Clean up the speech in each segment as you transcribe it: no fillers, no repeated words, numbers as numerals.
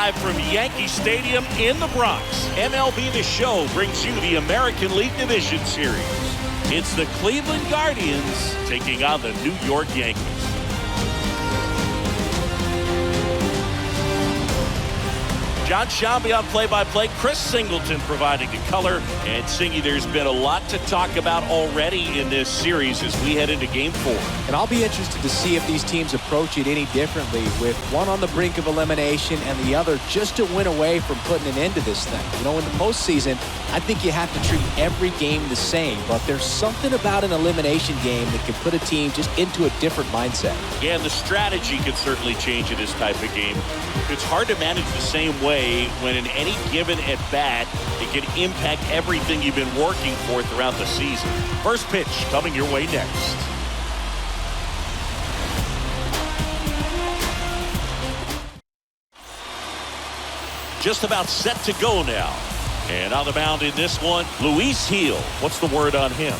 Live from Yankee Stadium in the Bronx, MLB The Show brings you the American League Division Series. It's the Cleveland Guardians taking on the New York Yankees. John Shambi on play-by-play, Chris Singleton providing the color. And Singy, there's been a lot to talk about already in this series as we head into Game 4. And I'll be interested to see if these teams approach it any differently, with one on the brink of elimination and the other just a win away from putting an end to this thing. You know, in the postseason, I think you have to treat every game the same, but there's something about an elimination game that can put a team just into a different mindset. Yeah, and the strategy can certainly change in this type of game. It's hard to manage the same way when in any given at-bat, it can impact everything you've been working for throughout the season. First pitch coming your way next. Just about set to go now. And on the mound in this one, Luis Gil. What's the word on him?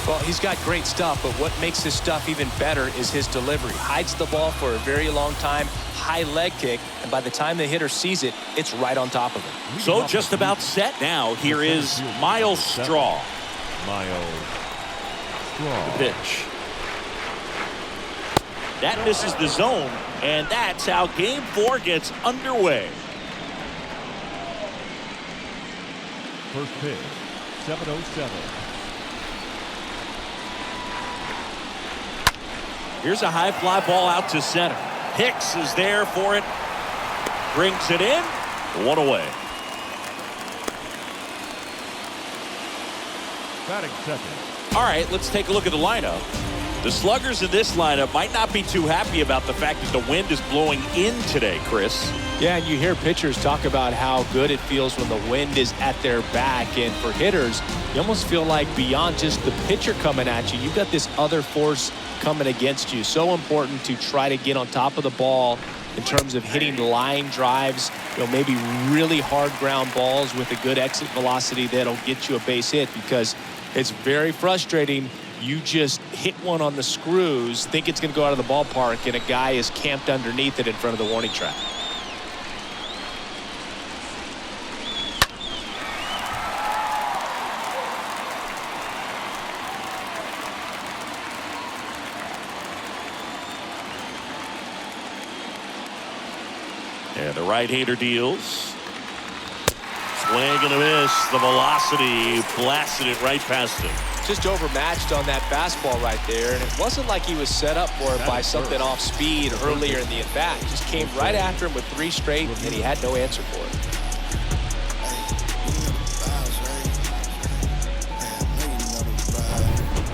Well, he's got great stuff, but what makes his stuff even better is his delivery. Hides the ball for a very long time, high leg kick, and by the time the hitter sees it, it's right on top of him. So just about set now. Here is Miles Straw. The pitch. That misses the zone, and that's how Game 4 gets underway. First pitch, 7:07. Here's a high fly ball out to center. Hicks is there for it. Brings it in. One away. Batting second. All right, let's take a look at the lineup. The sluggers in this lineup might not be too happy about the fact that the wind is blowing in today, Chris. Yeah, and you hear pitchers talk about how good it feels when the wind is at their back. And for hitters, you almost feel like beyond just the pitcher coming at you, you've got this other force coming against you. So important to try to get on top of the ball in terms of hitting line drives, you know, maybe really hard ground balls with a good exit velocity that'll get you a base hit, because it's very frustrating. You just hit one on the screws, think it's going to go out of the ballpark, and a guy is camped underneath it in front of the warning track. And the right-hander deals. Swing and a miss. The velocity blasted it right past him. Just overmatched on that fastball right there, and it wasn't like he was set up for it by something off speed earlier in the at-bat. Just came right after him with 3 straight, and he had no answer for it.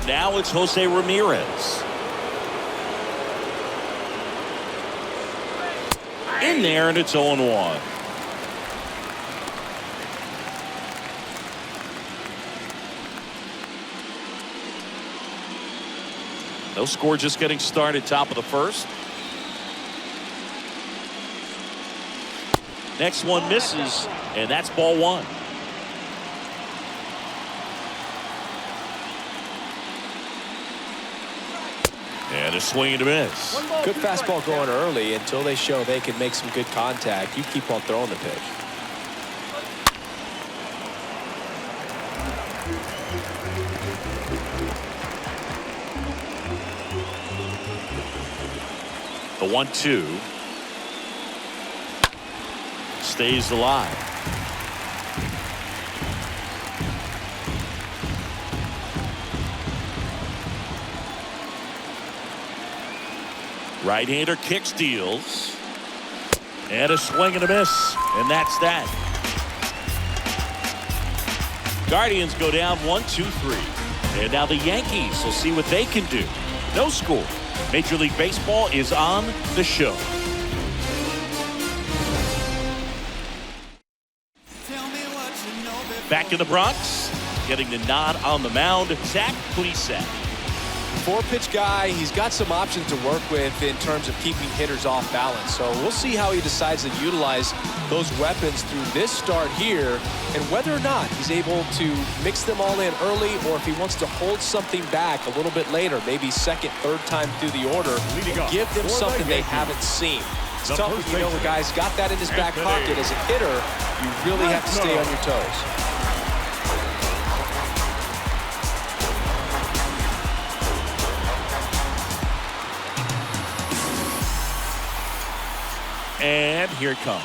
Now it's Jose Ramirez. In there, and it's 0-1. No score, just getting started, top of the first. Next one misses, and that's ball 1. And a swing and a miss. Good fastball going early until they show they can make some good contact. You keep on throwing the pitch. The 1-2 stays alive. Right-hander kicks, deals, and a swing and a miss, and that's that. Guardians go down 1-2-3, and now the Yankees will see what they can do. No score. Major League Baseball is on the show. Back in the Bronx, getting the nod on the mound, Zach Plesac. 4-pitch guy. He's got some options to work with in terms of keeping hitters off balance. So we'll see how he decides to utilize those weapons through this start here, and whether or not he's able to mix them all in early, or if he wants to hold something back a little bit later, maybe second, third time through the order, and give them something they haven't seen. It's tough when you know a guy's got that in his back pocket. As a hitter, you really have to stay on your toes. And here it comes.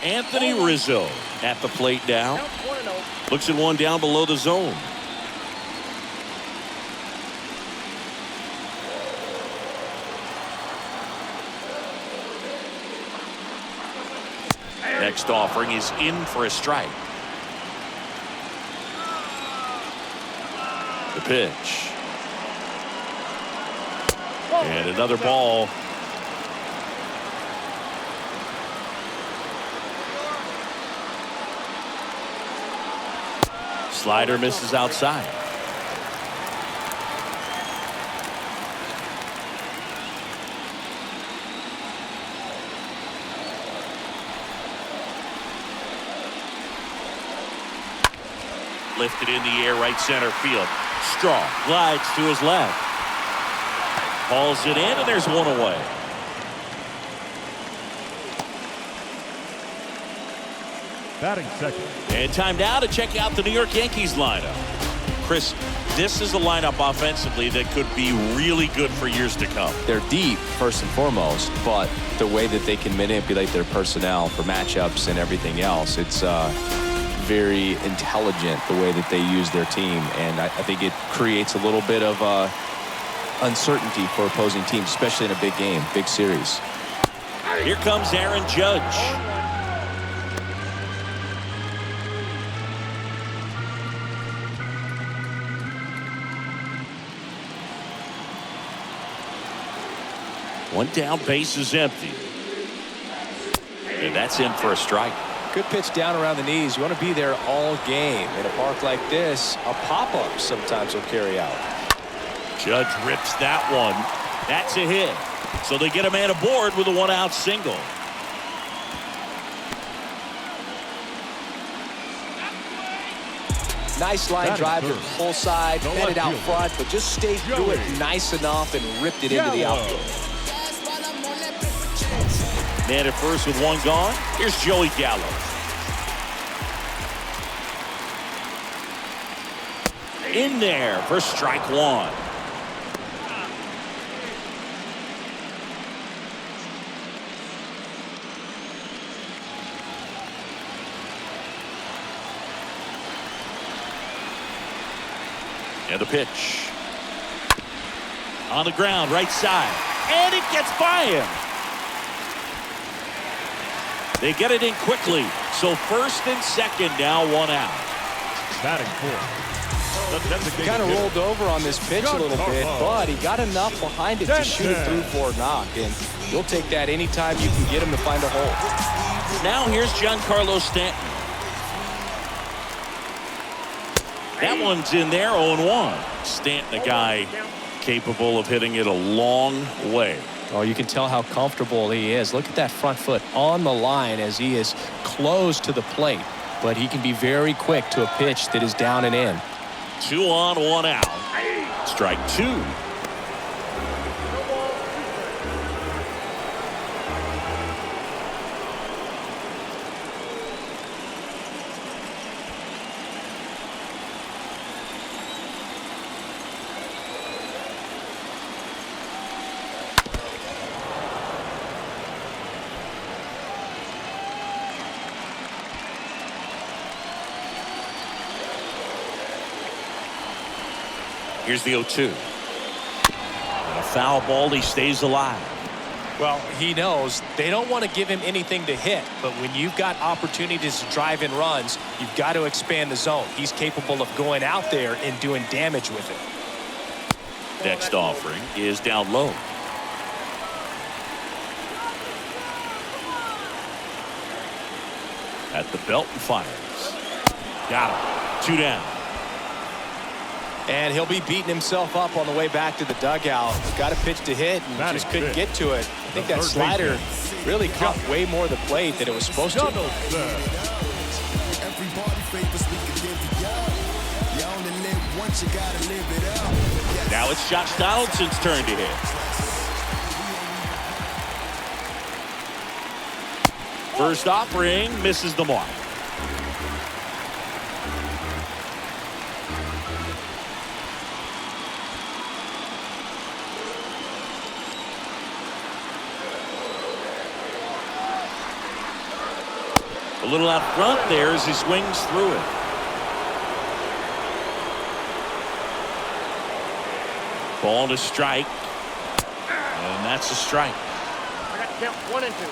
Anthony Rizzo at the plate now. Looks at one down below the zone. Next offering is in for a strike. The pitch. And another ball. Slider misses outside. Lifted in the air, right center field. Straw glides to his left. Hauls it in, and there's one away. Batting second. And time now to check out the New York Yankees lineup. Chris, this is a lineup offensively that could be really good for years to come. They're deep, first and foremost, but the way that they can manipulate their personnel for matchups and everything else, it's very intelligent the way that they use their team. And I think it creates a little bit of uncertainty for opposing teams, especially in a big game, big series. Here comes Aaron Judge. One down, base is empty. And that's in for a strike. Good pitch down around the knees. You want to be there all game. In a park like this, a pop-up sometimes will carry out. Judge rips that one. That's a hit. So they get a man aboard with a one-out single. Nice line drive to the full side, headed out front, but just stayed through it nice enough and ripped it into the outfield. Man at first with one gone. Here's Joey Gallo. In there for strike one. And the pitch. On the ground, right side. And it gets by him. They get it in quickly. So first and second now, one out. Batting fourth. He kind of rolled over on this pitch a little bit, but he got enough behind it to shoot it through for a knock. And you'll take that anytime you can get him to find a hole. Now here's Giancarlo Stanton. That one's in there, 0-1. Stanton, a guy capable of hitting it a long way. Oh, you can tell how comfortable he is. Look at that front foot on the line as he is close to the plate. But he can be very quick to a pitch that is down and in. 2 on, 1 out. Strike two. Here's the 0-2. And a foul ball, he stays alive. Well, he knows they don't want to give him anything to hit, but when you've got opportunities to drive in runs, you've got to expand the zone. He's capable of going out there and doing damage with it. Next offering is down low. At the belt and fires. Got him. 2 down. And he'll be beating himself up on the way back to the dugout. Got a pitch to hit and just couldn't get to it. I think that slider really caught way more of the plate than it was supposed to. Now it's Josh Donaldson's turn to hit. First offering misses the mark. A little out front there as he swings through it. Ball to strike. And that's a strike. I got count 1 and 2.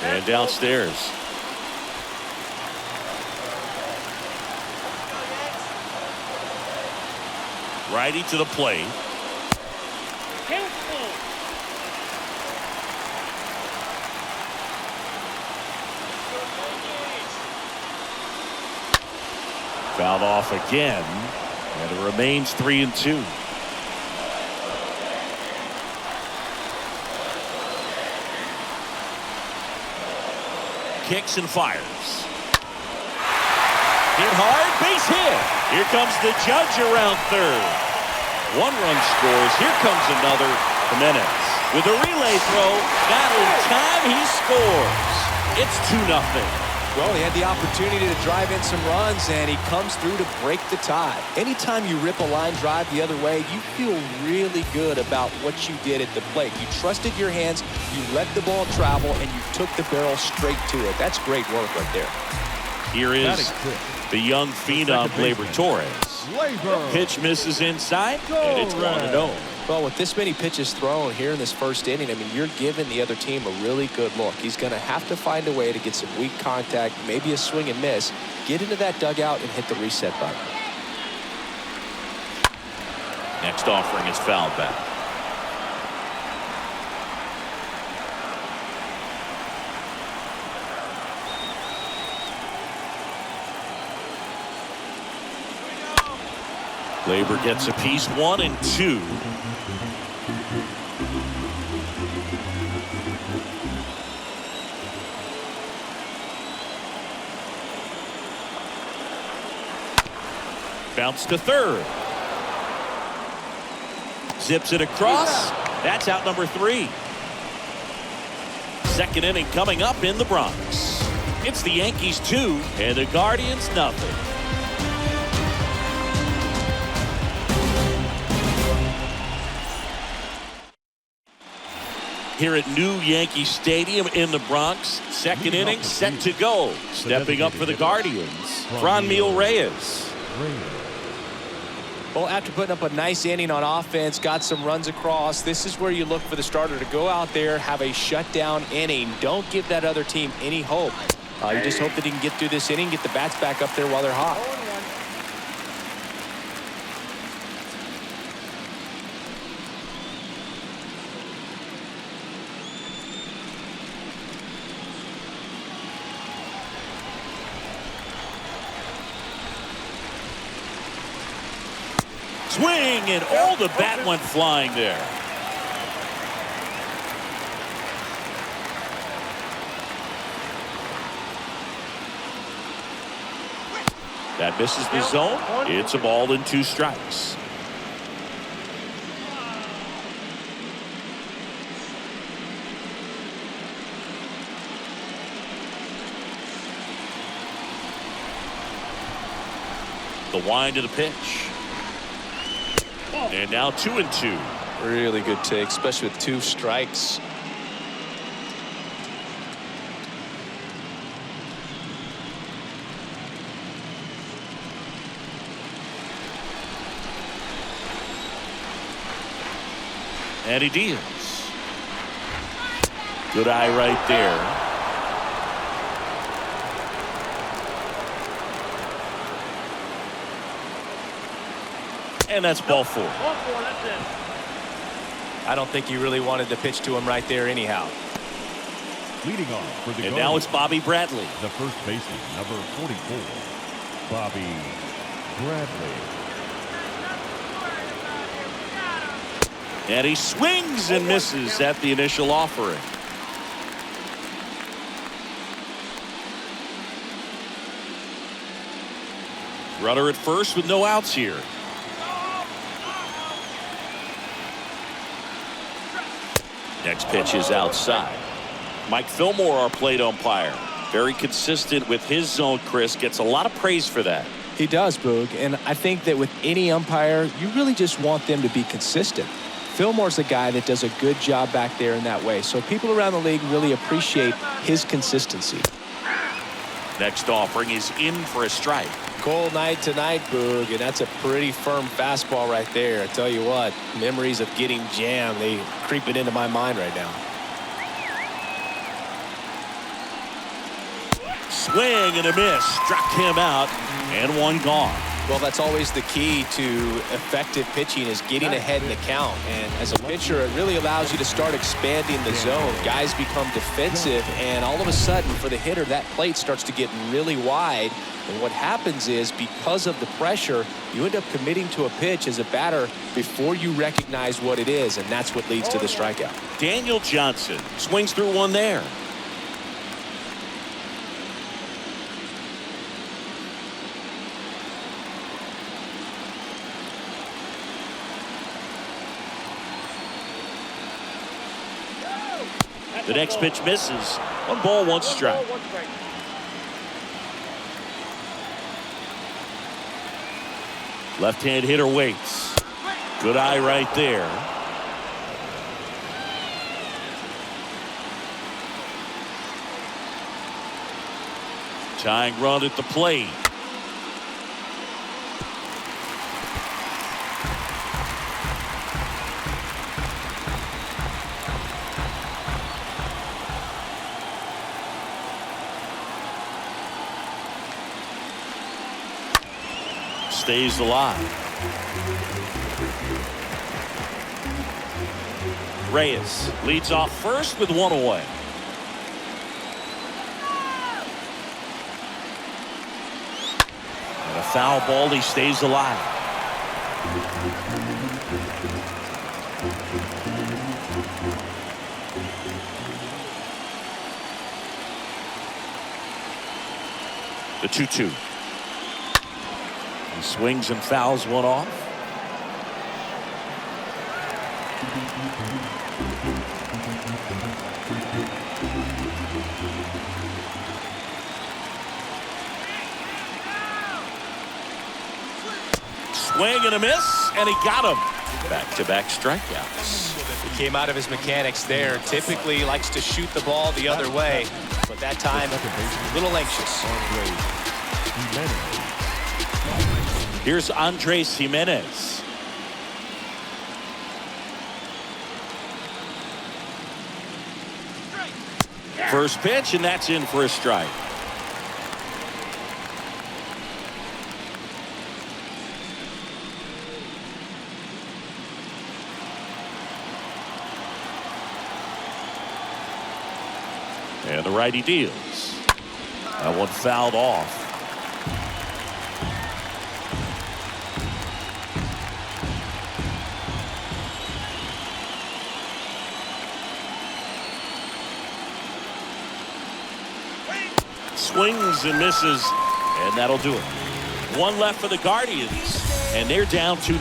And downstairs. Righty to the plate. Fouled off again, and it remains 3-2. Kicks and fires. Hit hard, base hit. Here comes the judge around third. 1 run scores. Here comes another. Jimenez with a relay throw. Not in time, he scores. It's 2-0. Well, he had the opportunity to drive in some runs, and he comes through to break the tie. Anytime you rip a line drive the other way, you feel really good about what you did at the plate. You trusted your hands, you let the ball travel, and you took the barrel straight to it. That's great work right there. Here is the young phenom, Gleyber Torres. Pitch misses inside, and it's 1-0. Well, with this many pitches thrown here in this first inning, I mean, you're giving the other team a really good look. He's going to have to find a way to get some weak contact, maybe a swing and miss, get into that dugout and hit the reset button. Next offering is fouled back. Gleyber gets a piece, 1 and 2. Bounce to third. Zips it across. That's out number 3. Second inning coming up in the Bronx. It's the Yankees 2 and the Guardians nothing. Here at New Yankee Stadium in the Bronx. Second inning set to go. Stepping up for the Guardians, Franmil Reyes. Well, after putting up a nice inning on offense, got some runs across, this is where you look for the starter to go out there, have a shutdown inning. Don't give that other team any hope. You just hope that he can get through this inning, get the bats back up there while they're hot. Swing, and all the bat went flying there. That misses the zone. It's a ball and 2 strikes. The wind of the pitch. And now 2 and 2. Really good take, especially with 2 strikes. Eddie Diaz. Good eye right there. And that's ball 4. I don't think he really wanted to pitch to him right there anyhow. Leading off for the And now it's Bobby Bradley. The first baseman, number 44, Bobby Bradley. And he swings and misses at the initial offering. Runner at first with no outs here. Next pitch is outside. Mike Fillmore, our plate umpire. Very consistent with his zone, Chris. Gets a lot of praise for that. He does, Boog. And I think that with any umpire, you really just want them to be consistent. Fillmore's a guy that does a good job back there in that way. So people around the league really appreciate his consistency. Next offering is in for a strike. Cold night tonight, Boog, and that's a pretty firm fastball right there. I tell you what, memories of getting jammed, they creeping into my mind right now. Swing and a miss. Struck him out, and one gone. Well, that's always the key to effective pitching, is getting ahead in the count. And as a pitcher, it really allows you to start expanding the zone. Guys become defensive, and all of a sudden, for the hitter, that plate starts to get really wide. And what happens is, because of the pressure, you end up committing to a pitch as a batter before you recognize what it is, and that's what leads to the strikeout. Daniel Johnson swings through one there. The next pitch misses. 1 ball, 1 strike. Left-hand hitter waits. Good eye right there. Tying run at the plate. Stays alive. Reyes leads off first with 1 away. And a foul ball. He stays alive. The 2-2. He swings and fouls one off. Swing and a miss, and he got him. Back-to-back strikeouts. He came out of his mechanics there. Typically he likes to shoot the ball the other way, but that time a little anxious. Here's Andres Jimenez. First pitch, and that's in for a strike. And the righty deals. That one fouled off. Swings and misses, and that'll do it. 1 left for the Guardians, and they're down 2-0.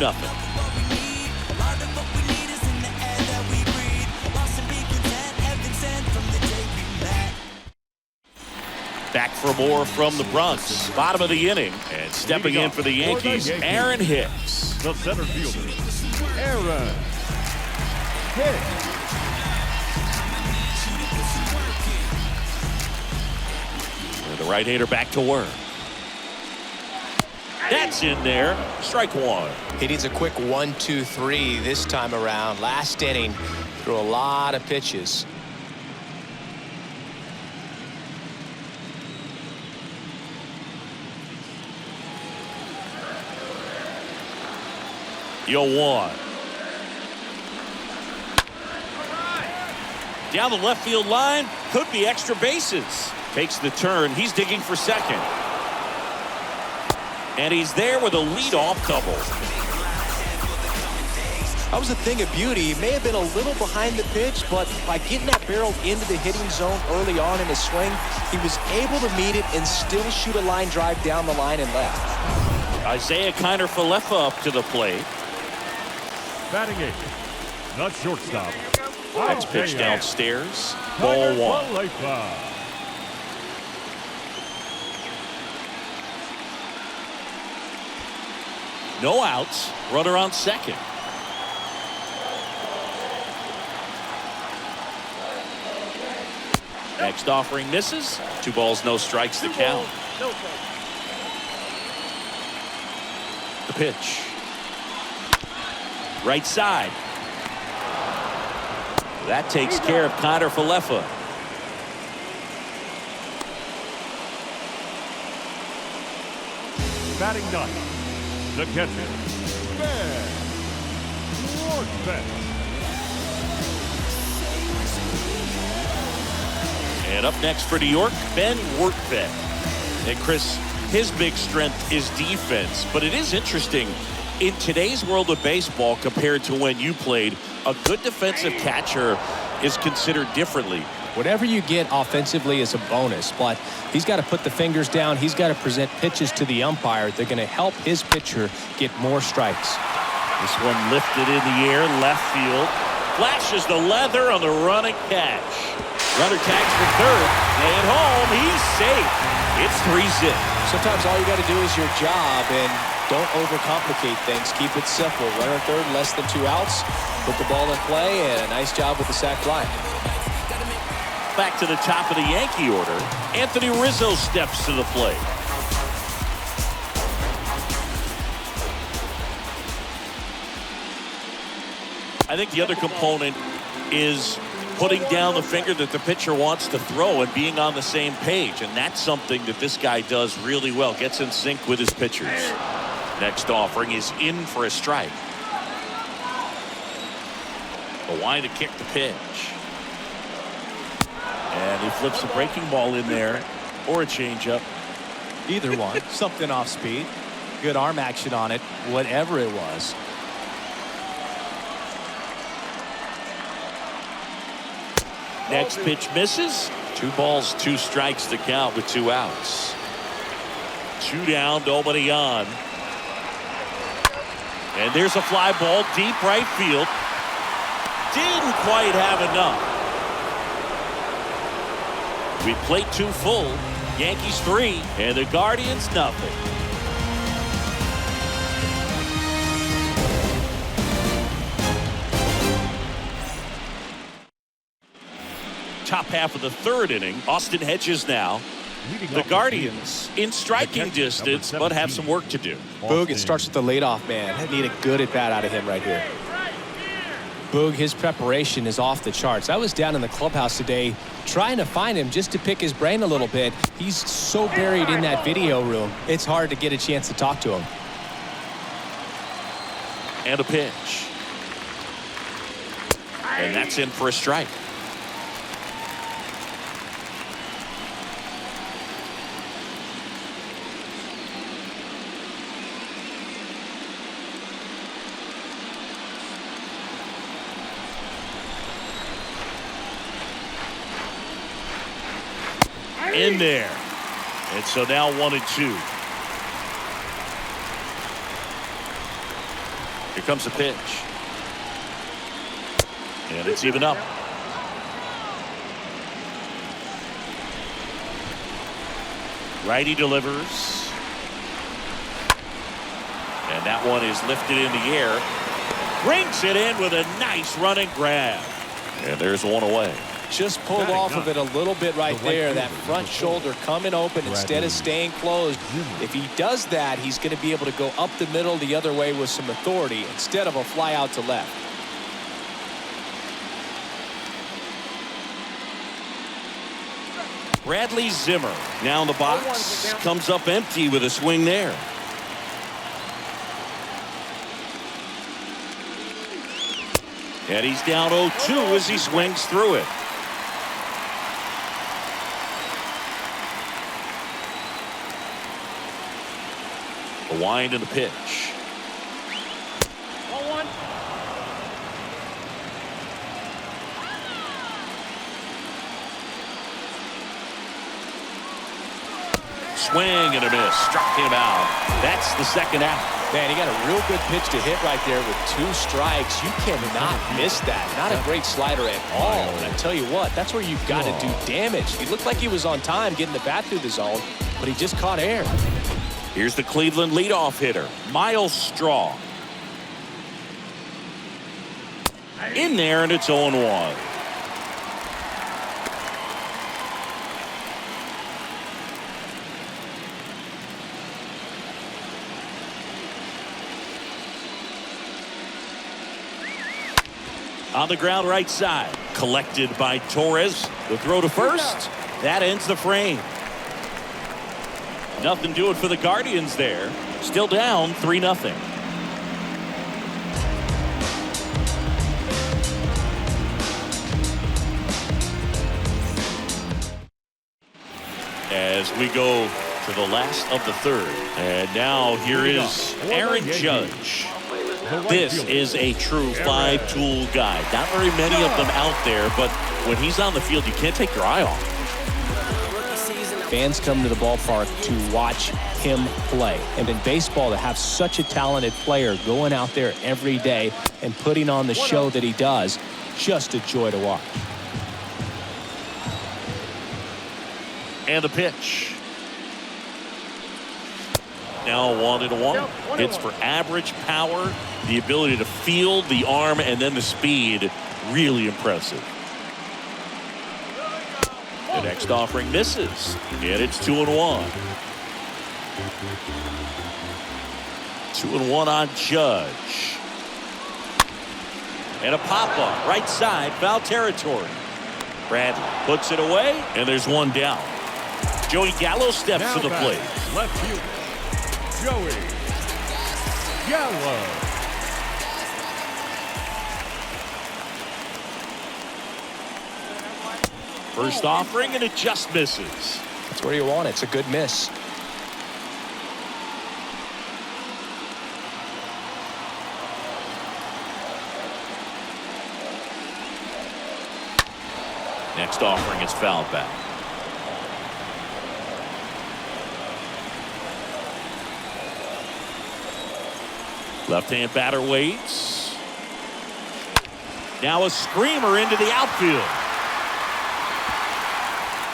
Back for more from the Bronx. Bottom of the inning, and stepping in for the Yankees, Aaron Hicks. The center fielder, Aaron Hicks. The right-hander back to work. That's in there. Strike 1. He needs a quick 1-2-3 this time around. Last inning, threw a lot of pitches. Yo 1. Down the left field line. Could be extra bases. Takes the turn. He's digging for second. And he's there with a leadoff double. That was a thing of beauty. He may have been a little behind the pitch, but by getting that barrel into the hitting zone early on in his swing, he was able to meet it and still shoot a line drive down the line and left. Isaiah Kiner-Falefa up to the plate. Batting eighth, the shortstop. Next pitch downstairs. Ball one. No outs. Runner on second. Next offering misses. 2 balls, no strikes the count. The pitch. Right side. That takes care of Kiner-Falefa. Batting ninth, the catcher, Ben Rorschach. And up next for New York, Ben Rorschach. And Chris, his big strength is defense, but it is interesting in today's world of baseball compared to when you played. A good defensive catcher is considered differently. Whatever you get offensively is a bonus, but he's got to put the fingers down. He's got to present pitches to the umpire. They're going to help his pitcher get more strikes. This one lifted in the air, left field. Flashes the leather on the running catch. Runner tags for third. Stay at home. He's safe. It's 3-zip. Sometimes all you got to do is your job, and don't overcomplicate things. Keep it simple. Runner third, less than 2 outs. Put the ball in play, and a nice job with the sac fly. Back to the top of the Yankee order. Anthony Rizzo steps to the plate. I think the other component is putting down the finger that the pitcher wants to throw and being on the same page. And that's something that this guy does really well. Gets in sync with his pitchers. Next offering is in for a strike. A wind to kick the pitch. And he flips a breaking ball in there or a changeup. Either one. Something off speed. Good arm action on it. Whatever it was. Next pitch misses. 2 balls, 2 strikes to count with 2 outs. 2 down, nobody on. And there's a fly ball deep right field. Didn't quite have enough. We played 2 full. Yankees 3 and the Guardians nothing. Top half of the 3rd inning. Austin Hedges now. The Guardians in striking distance, but have some work to do. Boog, it starts with the leadoff man. I need a good at-bat out of him right here. Boog, his preparation is off the charts. I was down in the clubhouse today trying to find him just to pick his brain a little bit. He's so buried in that video room, it's hard to get a chance to talk to him. And a pitch. And that's in for a strike. In there. And so now 1-2. Here comes the pitch. And it's even up. Righty delivers. And that one is lifted in the air. Brings it in with a nice running grab. And there's one away. Just pulled off of it a little bit right there. That front shoulder coming open instead of staying closed. If he does that, he's going to be able to go up the middle the other way with some authority instead of a fly out to left. Bradley Zimmer now in the box. Comes up empty with a swing there. And he's down 0-2 as he swings through it. The wind and the pitch. Swing and a miss. Struck him out. That's the second out. Man, he got a real good pitch to hit right there with 2 strikes. You cannot miss that. Not a great slider at all. And I tell you what, that's where you've got to do damage. He looked like he was on time getting the bat through the zone, but he just caught air. Here's the Cleveland leadoff hitter, Miles Straw. In there, and it's 0-1. On the ground right side. Collected by Torres. The throw to first. That ends the frame. Nothing doing for the Guardians there. Still down 3-0. As we go to the last of the third. And now here is Aaron Judge. This is a true 5-tool guy. Not very many of them out there, but when he's on the field, you can't take your eye off him. Fans come to the ballpark to watch him play. And in baseball, to have such a talented player going out there every day and putting on the show that he does, just a joy to watch. And the pitch. Now 1-1. Hits for average power, the ability to field, the arm, and then the speed. Really impressive. The next offering misses. And it's 2-1. 2-1 on Judge. And a pop-up right side, foul territory. Bradley puts it away, and there's one down. Joey Gallo steps to the plate. Left fielder, Joey Gallo. First offering, and it just misses. That's where you want it. It's a good miss. Next offering is fouled back. Left-hand batter waits. Now a screamer into the outfield.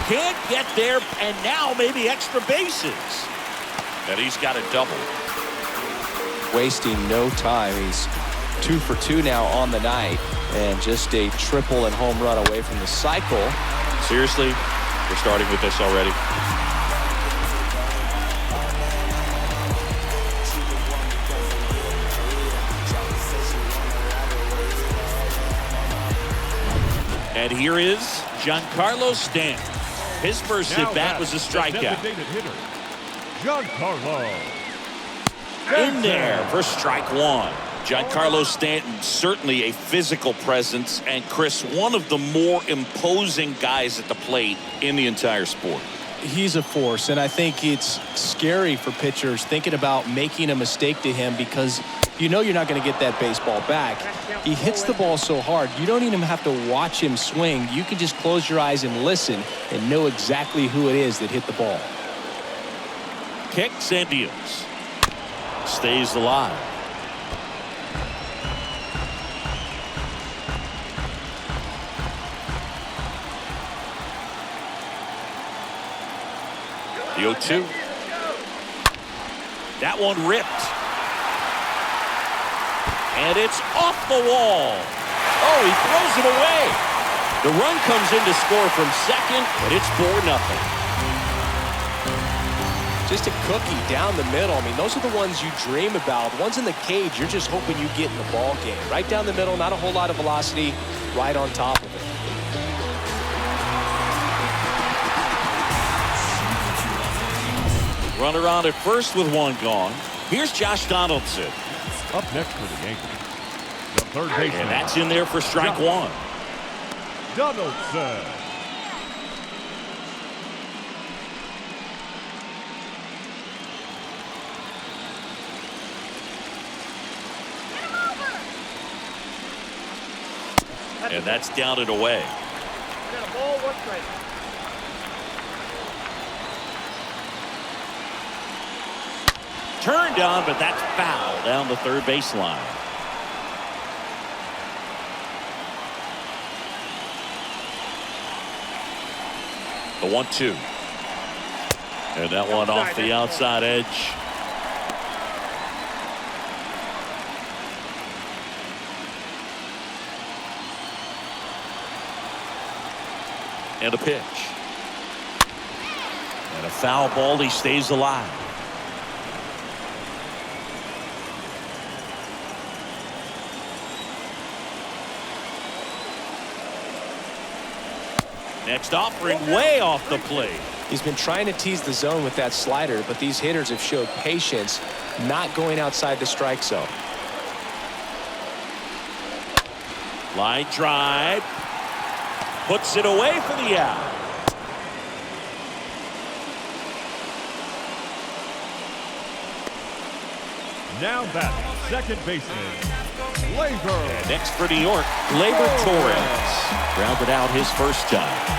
Can't get there, and now maybe extra bases. And he's got a double. Wasting no time. He's 2 for 2 now on the night, and just a triple and home run away from the cycle. Seriously, we're starting with this already. And here is Giancarlo Stanton. His first at bat was a strikeout. Giancarlo. In there for strike one. Giancarlo Stanton, certainly a physical presence, and Chris, one of the more imposing guys at the plate in the entire sport. He's a force, and I think it's scary for pitchers thinking about making a mistake to him, because you know you're not going to get that baseball back. He hits the ball so hard, you don't even have to watch him swing. You can just close your eyes and listen and know exactly who it is that hit the ball. Kicks and deals. Stays alive. The 0-2. That one ripped. And it's off the wall. Oh, he throws it away. The run comes in to score from second, and it's 4-0. Just a cookie down the middle. I mean, those are the ones you dream about. Ones in the cage, you're just hoping you get in the ball game. Right down the middle, not a whole lot of velocity, right on top of it. Runner on at first with one gone. Here's Josh Donaldson. Up next for the Yankees, the third baseman. And that's in there for strike one. Donaldson. And that's down and away. Got a ball, 1 strike. turned on, but that's foul down the third baseline. The 1-2. And that one off the outside edge. And a pitch. And a foul ball. He stays alive. Next offering way off the plate. He's been trying to tease the zone with that slider, but these hitters have showed patience, not going outside the strike zone. Line drive. Puts it away for the out. Now batting, second baseman, Labor. Next for New York, Labor Torres. Grounded out his first time.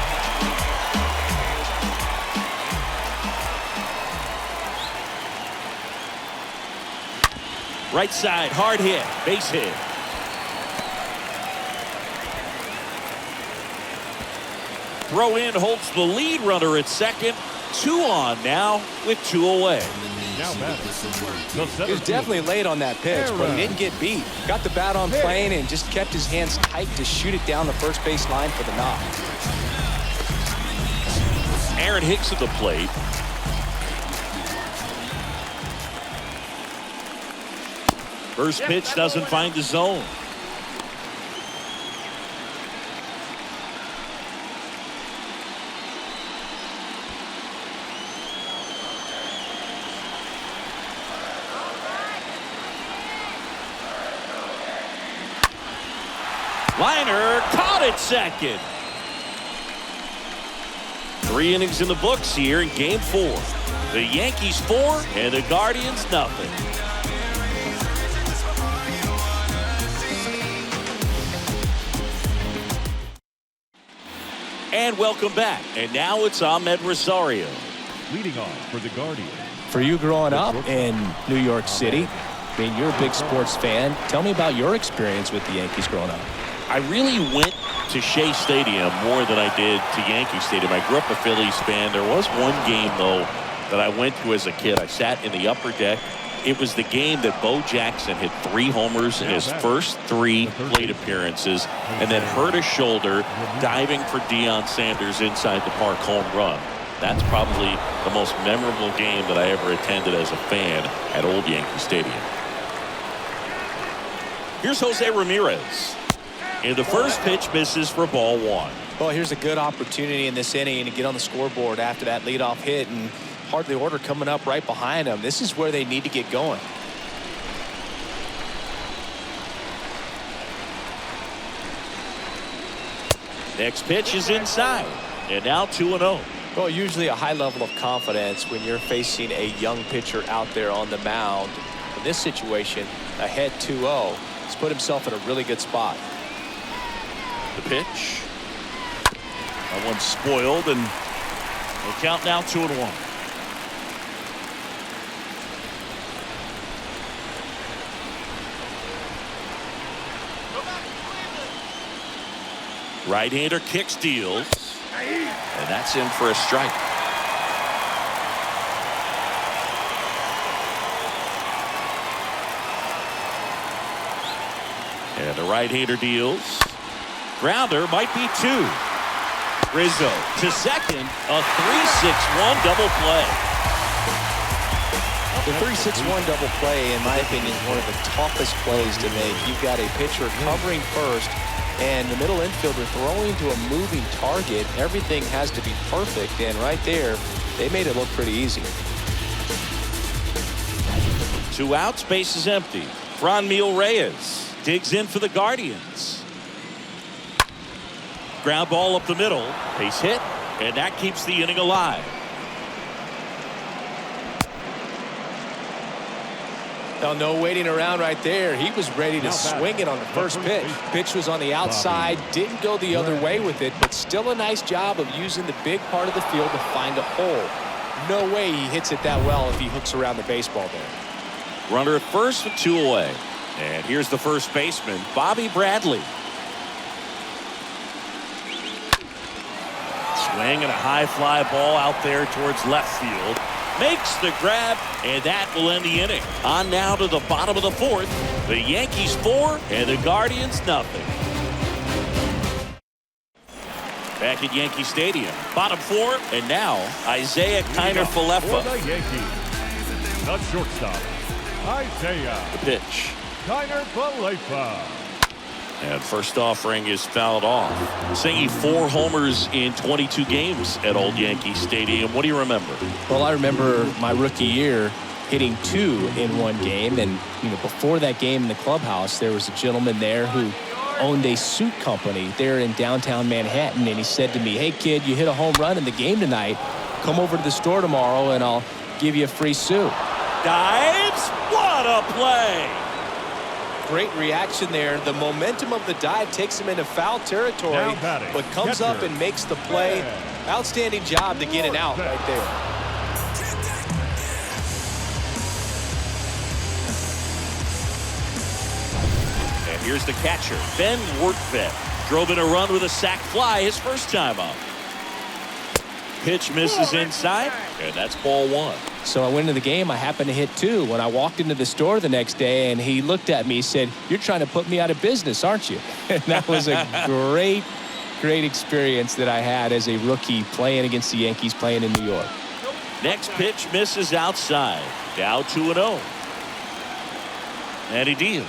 Right side, hard hit, base hit. Throw in holds the lead runner at second. 2 on now with 2 away. Now batting, He was definitely late on that pitch, but he didn't get beat. Got the bat on plane and just kept his hands tight to shoot it down the first base line for the knock. Aaron Hicks at the plate. First pitch doesn't find the zone. Liner caught it second. 3 innings in the books here in game 4. The Yankees 4 and the Guardians nothing. And welcome back. And now it's Ahmed Rosario. leading off for the Guardians. For you growing up in New York City, I mean, you're a big sports fan. Tell me about your experience with the Yankees growing up. I really went to Shea Stadium more than I did to Yankee Stadium. I grew up a Phillies fan. There was one game, though, that I went to as a kid. I sat in the upper deck. It was the game that Bo Jackson hit 3 homers in his first 3 plate appearances and then hurt his shoulder diving for Deion Sanders inside the park home run. That's probably the most memorable game that I ever attended as a fan at Old Yankee Stadium. Here's Jose Ramirez. And the first pitch misses for ball 1. Well, here's a good opportunity in this inning to get on the scoreboard after that leadoff hit, and hardly order coming up right behind them. This is where they need to get going. Next pitch is inside, and now 2-0. Well, usually a high level of confidence when you're facing a young pitcher out there on the mound. In this situation, ahead 2-0, he's put himself in a really good spot. The pitch. That one's spoiled, and we'll count now 2-1. Right-hander kick steals, and that's in for a strike. And the right-hander deals. Grounder might be 2. Rizzo to second, a 3-6-1 double play. The 3-6-1 double play, in my opinion, is one of the toughest plays to make. You've got a pitcher covering first, and the middle infielder throwing to a moving target. Everything has to be perfect, and right there, they made it look pretty easy. 2 outs, base is empty. Franmil Reyes digs in for the Guardians. Ground ball up the middle, base hit, and that keeps the inning alive. Now, no waiting around right there. He was ready to swing it on the first pitch. Pitch was on the outside, didn't go the other way with it, but still a nice job of using the big part of the field to find a hole. No way he hits it that well if he hooks around the baseball there. Runner at first with 2 away. And here's the first baseman, Bobby Bradley. Swing and a high fly ball out there towards left field. Makes the grab, and that will end the inning. On now to the bottom of the 4th. The Yankees 4 and the Guardians nothing. Back at Yankee Stadium, bottom 4, and now Isaiah Kiner-Falefa. For the Yankees, the shortstop, Isaiah. The pitch. Kiner-Falefa. And first offering is fouled off. Singing 4 homers in 22 games at Old Yankee Stadium. What do you remember? Well, I remember my rookie year hitting 2 in one game. And, before that game in the clubhouse, there was a gentleman there who owned a suit company there in downtown Manhattan. And he said to me, "Hey, kid, you hit a home run in the game tonight. Come over to the store tomorrow and I'll give you a free suit." Dives. What a play. Great reaction there. The momentum of the dive takes him into foul territory, but comes up and makes the play. Outstanding job to get it out right there. And here's the catcher, Ben Wortvet. Drove in a run with a sac fly his first time up. Pitch misses inside, and that's ball 1. So I went into the game. I happened to hit 2. When I walked into the store the next day, and he looked at me, he said, "You're trying to put me out of business, aren't you?" And that was a great experience that I had as a rookie playing against the Yankees, playing in New York. Next pitch misses outside. Now 2-0. And he deals.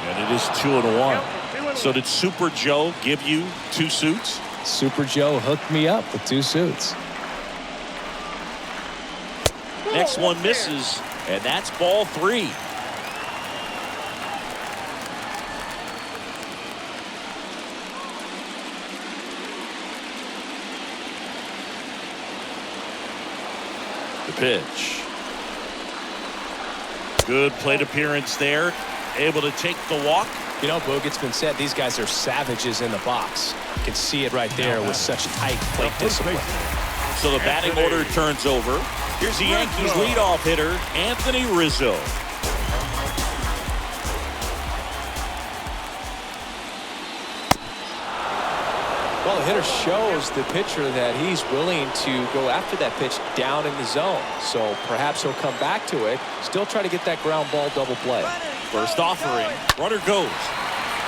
And it is 2-1. So did Super Joe give you 2 suits? Super Joe hooked me up with 2 suits. Next one misses, and that's ball 3. The pitch. Good plate appearance there. Able to take the walk. Boog, it's been said these guys are savages in the box. You can see it right there with such tight plate discipline. So the batting order turns over. Here's the Yankees leadoff hitter, Anthony Rizzo. Well, the hitter shows the pitcher that he's willing to go after that pitch down in the zone. So perhaps he'll come back to it, still try to get that ground ball double play. First offering, runner goes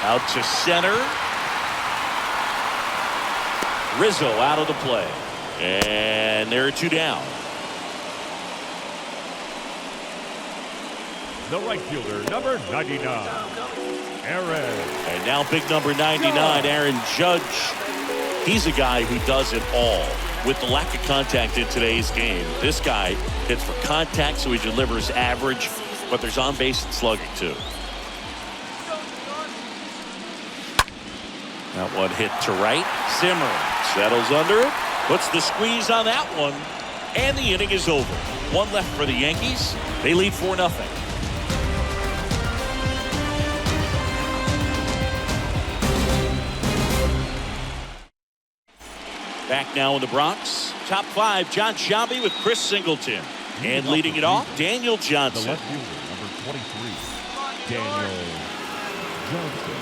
out to center. Rizzo out of the play, and there are 2 down. The right fielder, number 99, Aaron. And now big number 99, Aaron Judge. He's a guy who does it all. With the lack of contact in today's game, this guy hits for contact, so he delivers average, but there's on base and slugging too. That one hit to right. Zimmer settles under it, puts the squeeze on that one, and the inning is over. 1 left for the Yankees. They lead 4-0. Back now in the Bronx. Top 5, John Shelby with Chris Singleton. And leading it off, Daniel The Johnson. left fielder, number 23, Daniel Johnson.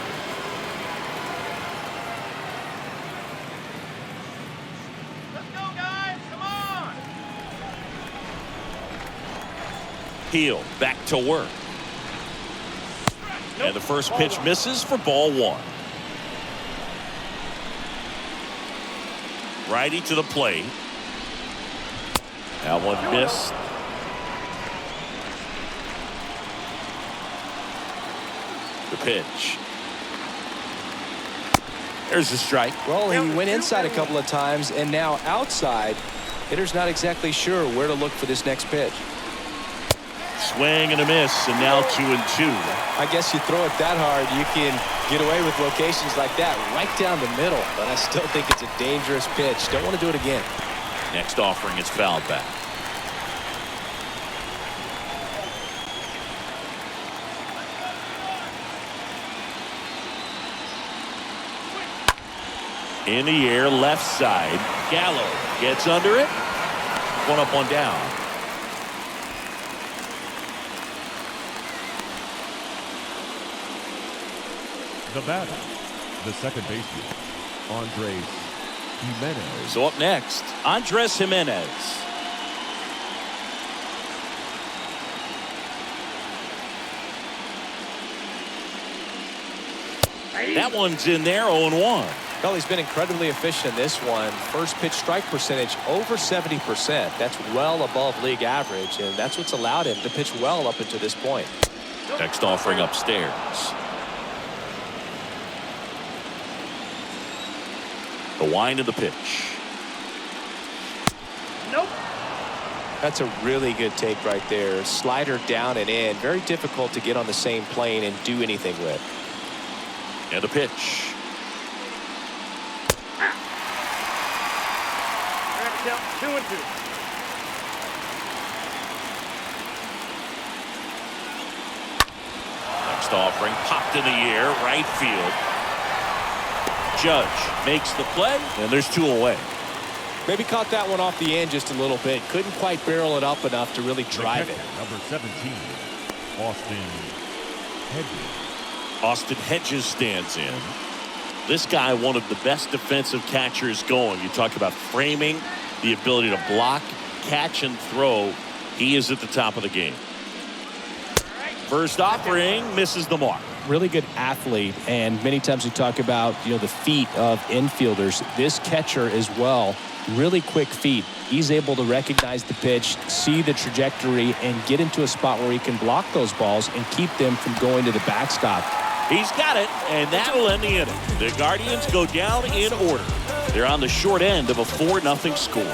Let's go, guys. Come on. Heel back to work. And the first pitch misses for ball 1. Righty to the plate. That one missed. The pitch. There's the strike. Well, he went inside a couple of times, and now outside. Hitter's not exactly sure where to look for this next pitch. Swing and a miss, and now 2-2. I guess you throw it that hard, you can get away with locations like that right down the middle, but I still think it's a dangerous pitch. Don't want to do it again. Next offering is fouled back. In the air, left side. Gallo gets under it. 1 up, 1 down. The batter, the second baseman, Andres Jimenez. So up next, Andres Jimenez. That one's in there, 0-1. Well, he's been incredibly efficient in this one. First pitch strike percentage over 70%. That's well above league average, and that's what's allowed him to pitch well up until this point. Next offering upstairs. The wind of the pitch. Nope. That's a really good take right there. Slider down and in. Very difficult to get on the same plane and do anything with. And the pitch. Count 2-2. Next offering popped in the air, right field. Judge makes the play, and there's 2 away. Maybe caught that one off the end just a little bit. Couldn't quite barrel it up enough to really drive it. Number 17, Austin Hedges. Austin Hedges stands in. This guy, one of the best defensive catchers going. You talk about framing, the ability to block, catch, and throw. He is at the top of the game. First offering misses the mark. Really good athlete, and many times we talk about the feet of infielders. This catcher as well, really quick feet. He's able to recognize the pitch, see the trajectory, and get into a spot where he can block those balls and keep them from going to the backstop. He's got it, and that will end the inning. The Guardians go down in order. They're on the short end of a 4-0 score.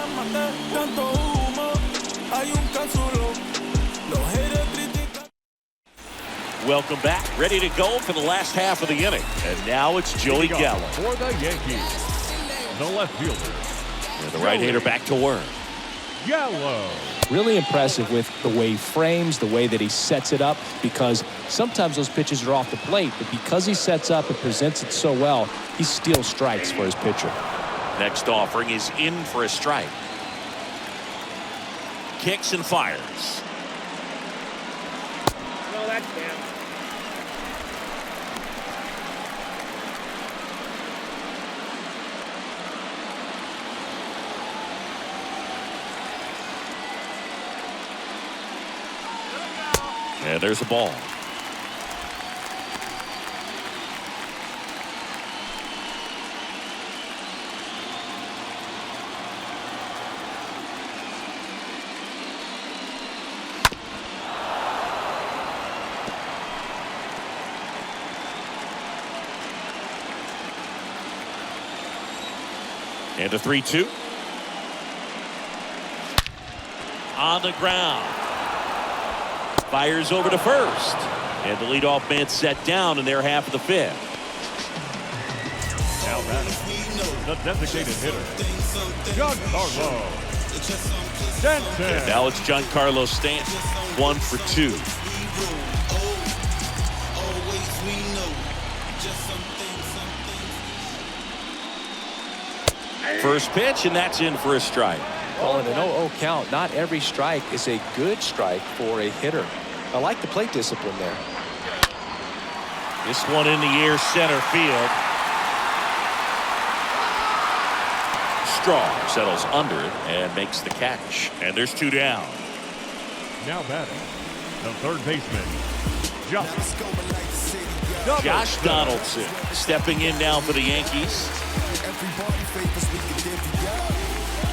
Welcome back. Ready to go for the last half of the inning. And now it's Joey Gallo. For the Yankees, the left fielder. And the right-hander back to work. Gallo. Really impressive with the way he frames, the way that he sets it up, because sometimes those pitches are off the plate, but because he sets up and presents it so well, he steals strikes for his pitcher. Next offering is in for a strike. Kicks and fires. No, that's down. And there's a ball. And a 3-2. On the ground. Fires over to first. And the leadoff man set down in their half of the 5th. Now batting, the designated hitter, Giancarlo Stanton. And now it's Giancarlo Stanton. 1 for 2. First pitch, and that's in for a strike. Well, in an 0-0 count, not every strike is a good strike for a hitter. I like the plate discipline there. This one in the air, center field. Strong settles under it and makes the catch. And there's 2 down. Now batting, the third baseman, Josh Donaldson stepping in now for the Yankees. Everybody favors we can live it up.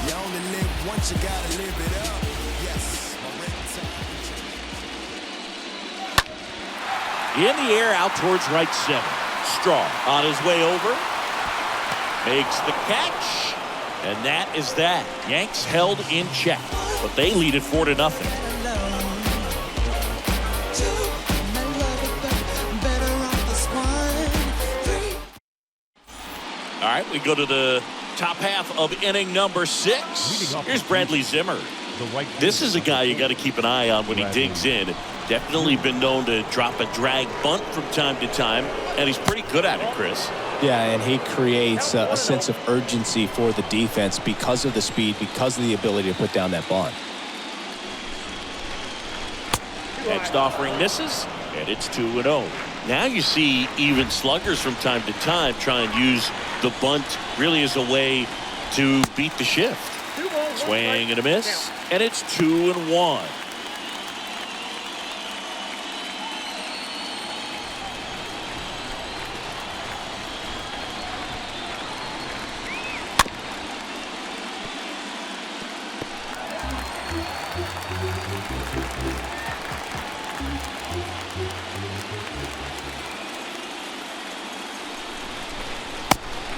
You only live once, you gotta live it up. Yes. In the air, out towards right center. Strong on his way over. Makes the catch. And that is that. Yanks held in check, but they lead it 4-0. All right, we go to the top half of inning number 6. Here's Bradley Zimmer. This is a guy you got to keep an eye on when he digs in. Definitely been known to drop a drag bunt from time to time, and he's pretty good at it, Chris. Yeah, and he creates a sense of urgency for the defense because of the speed, because of the ability to put down that bunt. Next offering misses, and it's 2-0. Now you see even sluggers from time to time try and use the bunt really as a way to beat the shift. Swing and a miss, and it's 2-1.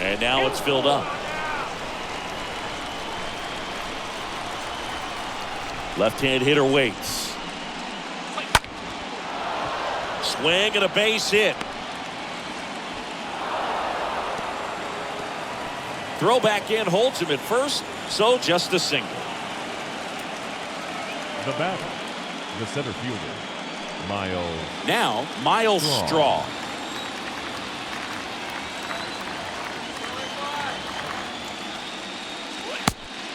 And now it's filled up. Left-hand hitter waits. Swing and a base hit. Throw back in holds him at first, so just a single. The batter, the center fielder, Miles. Now, Miles Straw.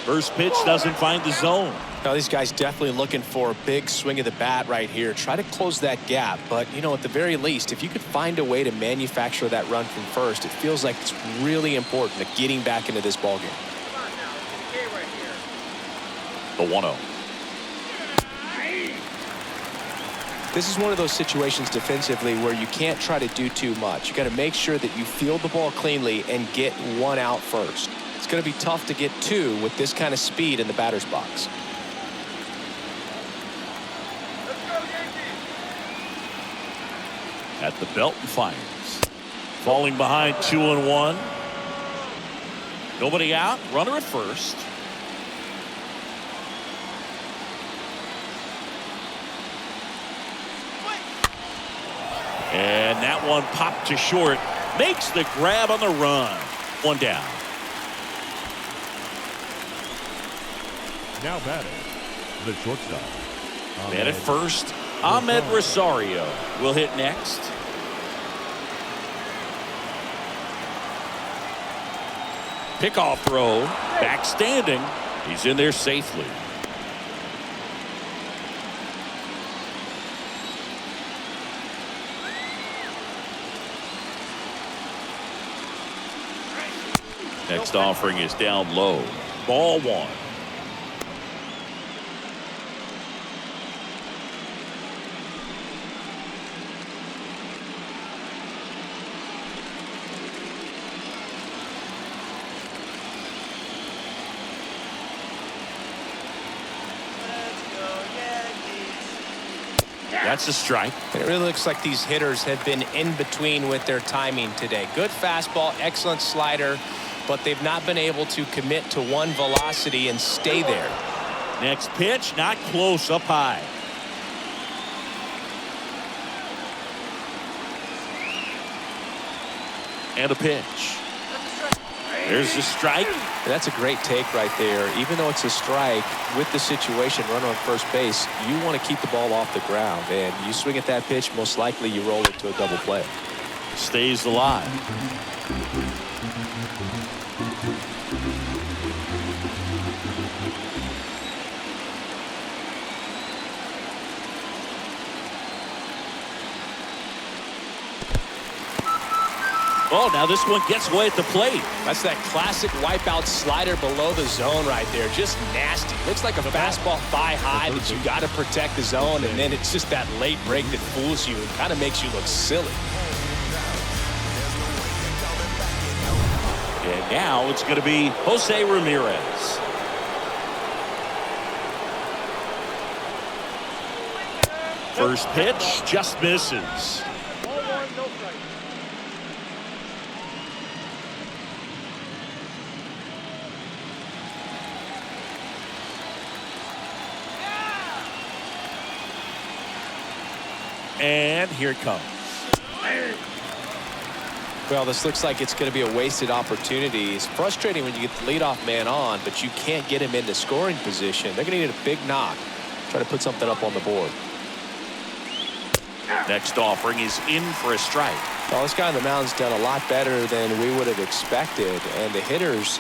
First pitch doesn't find the zone. Now these guys definitely looking for a big swing of the bat right here. Try to close that gap. But, you know, at the very least, if you could find a way to manufacture that run from first, it feels like it's really important to getting back into this ballgame. The 1-0. This is one of those situations defensively where you can't try to do too much. You got to make sure that you field the ball cleanly and get one out first. It's going to be tough to get two with this kind of speed in the batter's box. Let's go, Yankees! At the belt and fires. Falling behind 2-1. Nobody out. Runner at first. And that one popped to short. Makes the grab on the run. One down. Now batting, the shortstop. Man at first, Ahmed Rosario will hit next. Pickoff throw, back standing. He's in there safely. Next offering is down low. Ball 1. That's a strike. It really looks like these hitters have been in between with their timing today. Good fastball, excellent slider, but they've not been able to commit to one velocity and stay there. Next pitch, not close, up high. And a pitch. There's the strike. That's a great take right there. Even though it's a strike, with the situation, runner on first base, you want to keep the ball off the ground. And you swing at that pitch, most likely you roll it to a double play. Stays alive. Oh, now this one gets away at the plate. That's that classic wipeout slider below the zone right there. Just nasty. Looks like a fastball thigh high that you got to protect the zone, and then it's just that late break that fools you and kind of makes you look silly. And now it's going to be Jose Ramirez. First pitch just misses. Ball 1, no strike. And here it comes. Well, this looks like it's going to be a wasted opportunity. It's frustrating when you get the leadoff man on, but you can't get him into scoring position. They're going to need a big knock. Try to put something up on the board. Next offering is in for a strike. Well, this guy on the mound's done a lot better than we would have expected, and the hitters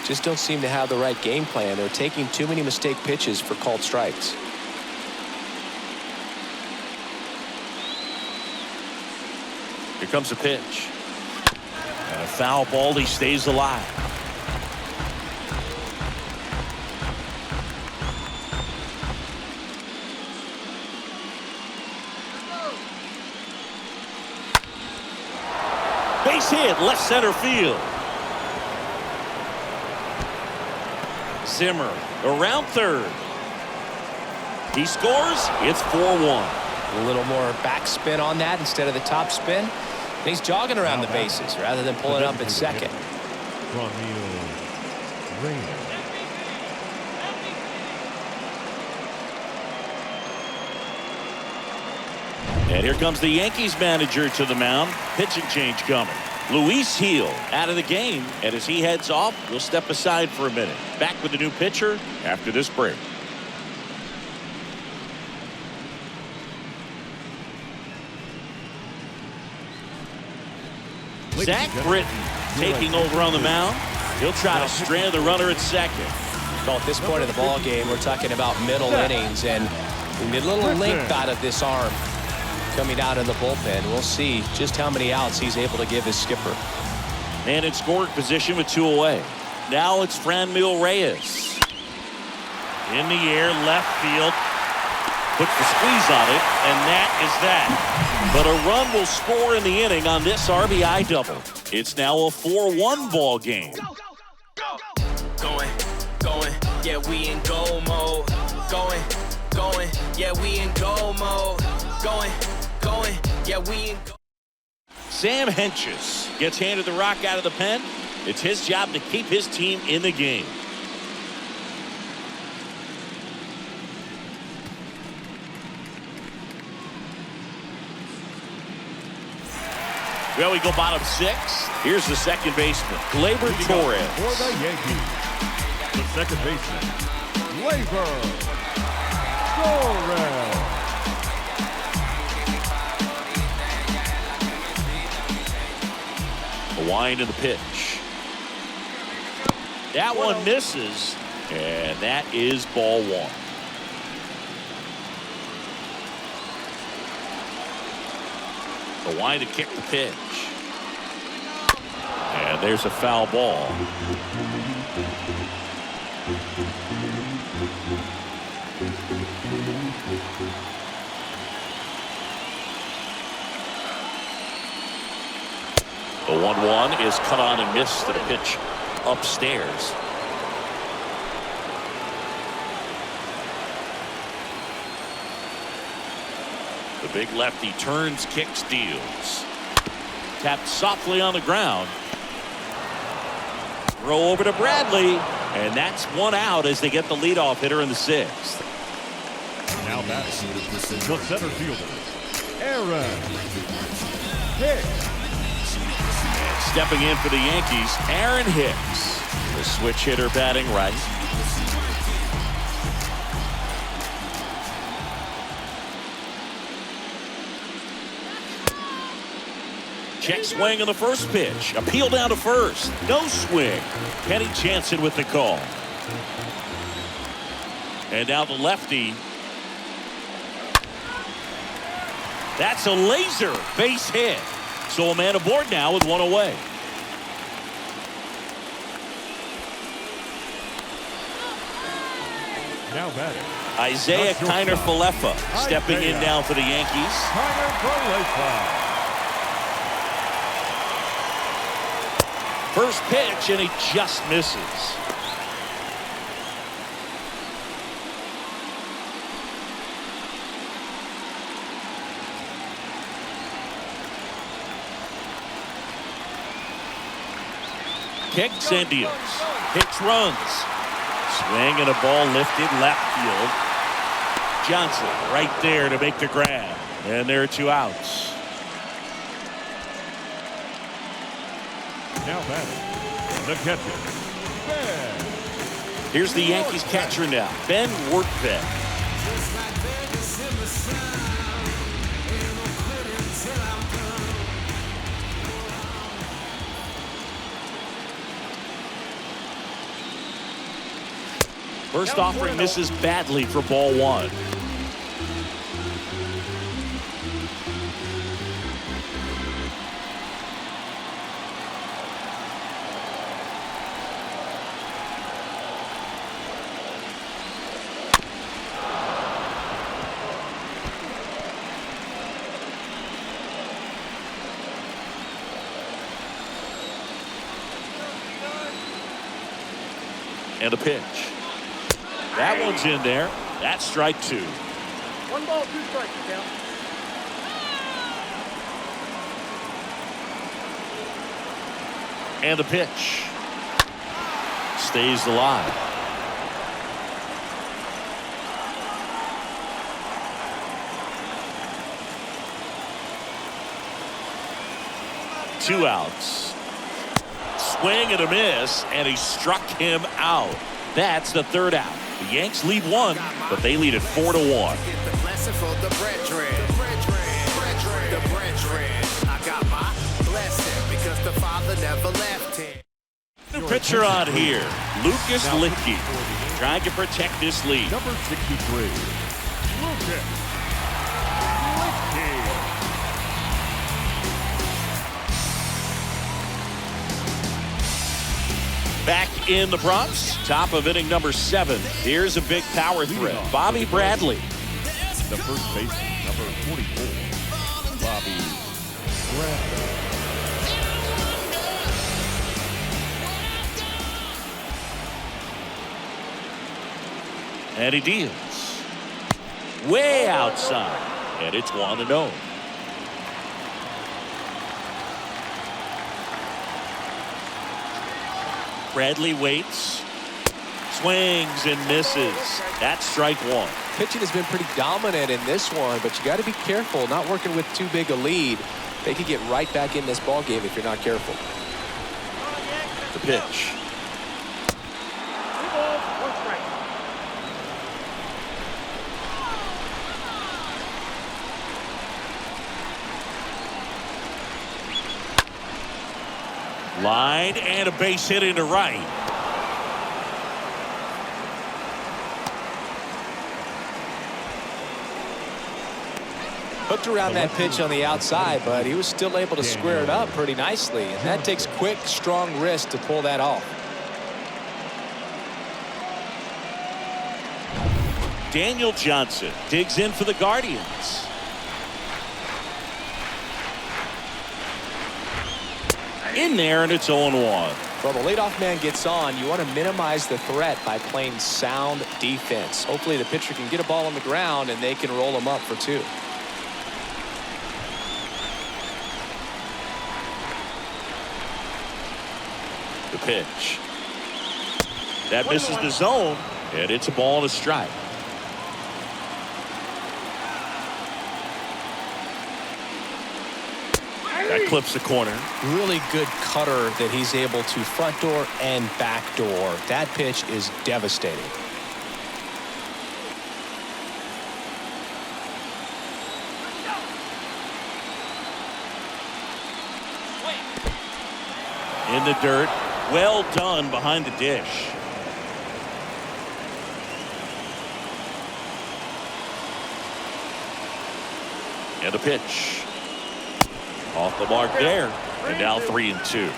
just don't seem to have the right game plan. They're taking too many mistake pitches for called strikes. Here comes a pitch. And a foul ball. He stays alive. Base hit, left center field. Zimmer around third. He scores. It's 4-1. A little more backspin on that instead of the top spin. And he's jogging around the bases rather than pulling up at second. And here comes the Yankees manager to the mound. Pitching change coming. Luis Gil out of the game. And as he heads off, we'll step aside for a minute. Back with the new pitcher after this break. Zach Britton taking over on the mound. He'll try to strand the runner at second. Well, at this point of the ball game, we're talking about middle innings, and we need a little length out of this arm coming out in the bullpen. We'll see just how many outs he's able to give his skipper. And in scoring position with 2 away. Now it's Franmil Reyes. In the air, left field. Puts the squeeze on it, and that is that. But a run will score in the inning on this RBI double. It's now a 4-1 ball game. Going, yeah, we in goal mode. Going, yeah, we in goal mode. Going, yeah, we in goal. Sam Hentges gets handed the rock out of the pen. It's his job to keep his team in the game. Well, we go bottom 6. Here's the second baseman, Gleyber Torres. For the Yankees, the second baseman, Gleyber Torres. A wind of the pitch. That one misses, and that is ball 1. A wind to kick the pitch. And there's a foul ball. The 1-1 is cut on and missed to the pitch upstairs. The big lefty turns, kicks, deals. Tapped softly on the ground. Throw over to Bradley, and that's 1 out as they get the leadoff hitter in the 6th. Now batting, the center fielder, Aaron Hicks. And stepping in for the Yankees, Aaron Hicks, the switch hitter batting right. Check swing on the first pitch. Appeal down to first. No swing. Kenny Jansen with the call. And now the lefty. That's a laser base hit. So a man aboard now with 1 away. Now batting, Isaiah Kiner-Falefa stepping in now for the Yankees. Kiner-Falefa. First pitch, and he just misses. Kicks and deals. Hicks runs. Swing and a ball lifted left field. Johnson right there to make the grab. And there are 2 outs. Now batting, the catcher, Ben. Here's the Yankees catcher now, Ben Workbeck. First offering misses badly for ball 1. And a pitch. That one's in there. That's strike 2. 1 ball, 2 strikes, count. And a pitch. Stays alive. Two outs. Swing and a miss, and he struck him out. That's the 3rd out. The Yanks lead 1, but they lead it 4-1. The blessing for the brethren. I got my blessing because the Father never left him. New pitcher on here, Lucas Licky, trying to protect this lead. Number 63, Lucas Licky. Back in the Bronx, top of inning number 7. Here's a big power threat, Bobby Bradley. The first baseman, number 44, Bobby Bradley. And he deals. Way outside. And it's 1-0. Bradley waits. Swings and misses. That's strike 1. Pitching has been pretty dominant in this one, but you got to be careful, not working with too big a lead. They could get right back in this ball game if you're not careful. The pitch. 2 balls, 1 strike. Line and a base hit into right. Hooked around that pitch on the outside, but he was still able to square it up pretty nicely. And that takes quick, strong wrist to pull that off. Daniel Johnson digs in for the Guardians. In there, and it's 0-1. Well, the leadoff man gets on. You want to minimize the threat by playing sound defense. Hopefully the pitcher can get a ball on the ground and they can roll him up for 2. The pitch. That misses the zone, and it's a ball and a strike. That clips the corner. Really good cutter that he's able to front door and back door. That pitch is devastating. In the dirt. Well done behind the dish. And a pitch. Off the mark there. And now 3-2.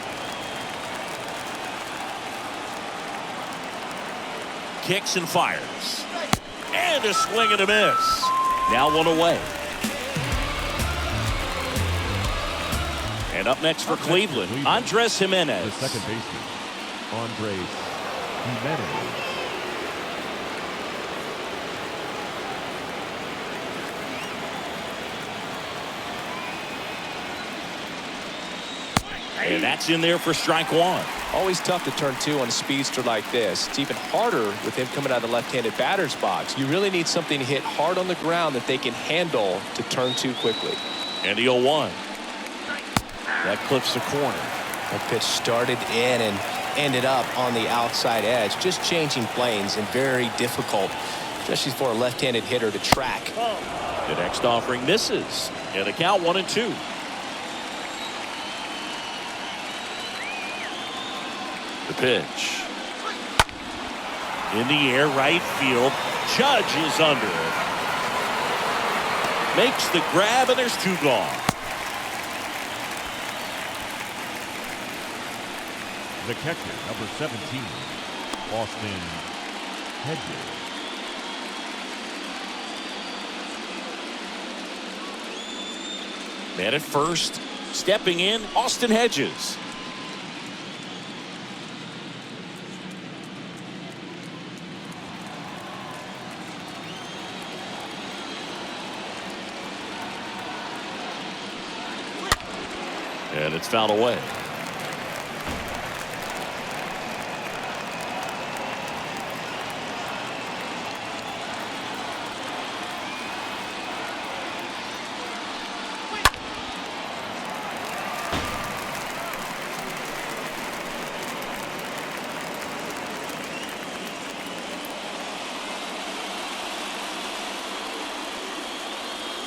Kicks and fires. And a swing and a miss. Now 1 away. And up next for Cleveland, Andres Jimenez. The second baseman, Andres Jimenez. And that's in there for strike 1. Always tough to turn 2 on a speedster like this. It's even harder with him coming out of the left-handed batter's box. You really need something to hit hard on the ground that they can handle to turn 2 quickly. And the 0-1. That clips the corner. That pitch started in and ended up on the outside edge. Just changing planes and very difficult, especially for a left-handed hitter to track. The next offering misses. And the count 1-2. The pitch. In the air, right field. Judge is under it. Makes the grab, and there's 2 gone. The catcher, number 17, Austin Hedges. Man at first, stepping in, Austin Hedges. And it's fouled away.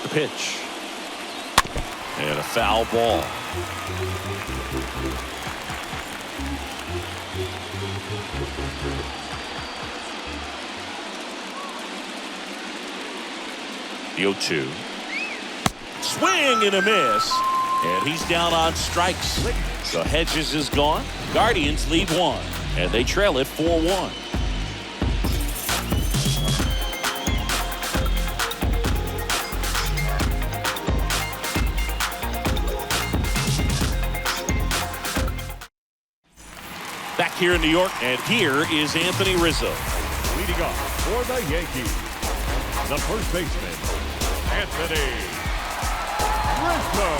The pitch. And a foul ball. The 0-2. Swing and a miss. And he's down on strikes. So Hedges is gone. Guardians lead 1. And they trail it 4-1. Back here in New York, and here is Anthony Rizzo. Leading off for the Yankees, the first baseman, Anthony Rizzo.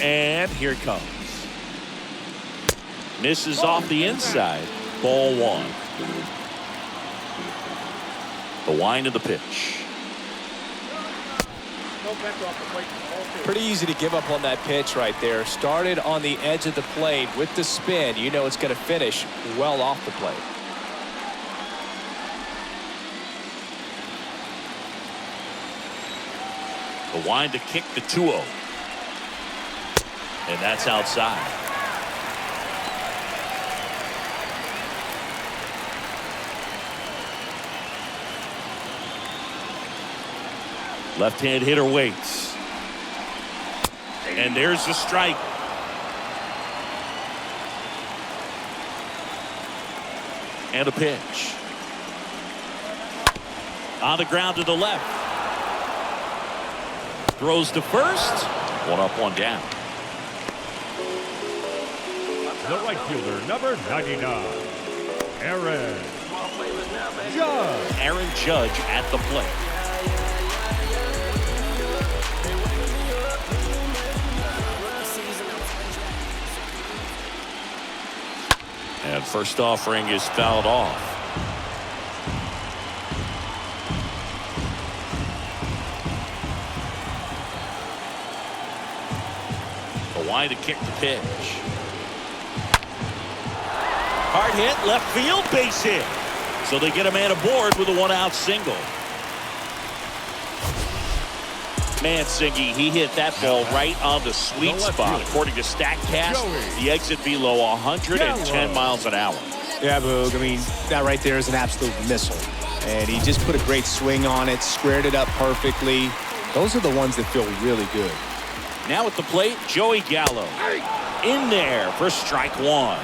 And here it comes. Misses off the inside. Ball 1. The wind of the pitch. Pretty easy to give up on that pitch right there. Started on the edge of the plate with the spin. You know it's going to finish well off the plate. The wind to kick the 2-0. And that's outside. Left-hand hitter waits. And there's the strike. And a pitch. On the ground to the left. Throws to first. 1 up, 1 down. The right fielder, number 99, Aaron Judge. Aaron Judge at the plate. And first offering is fouled off. A wind to kick the pitch. Hard hit, left field, base hit. So they get a man aboard with a 1-out single. Mancini, he hit that ball right on the sweet spot. According to StatCast, the exit velo 110 miles an hour. Yeah, Boog. I mean, that right there is an absolute missile. And he just put a great swing on it, squared it up perfectly. Those are the ones that feel really good. Now at the plate, Joey Gallo. In there for strike 1.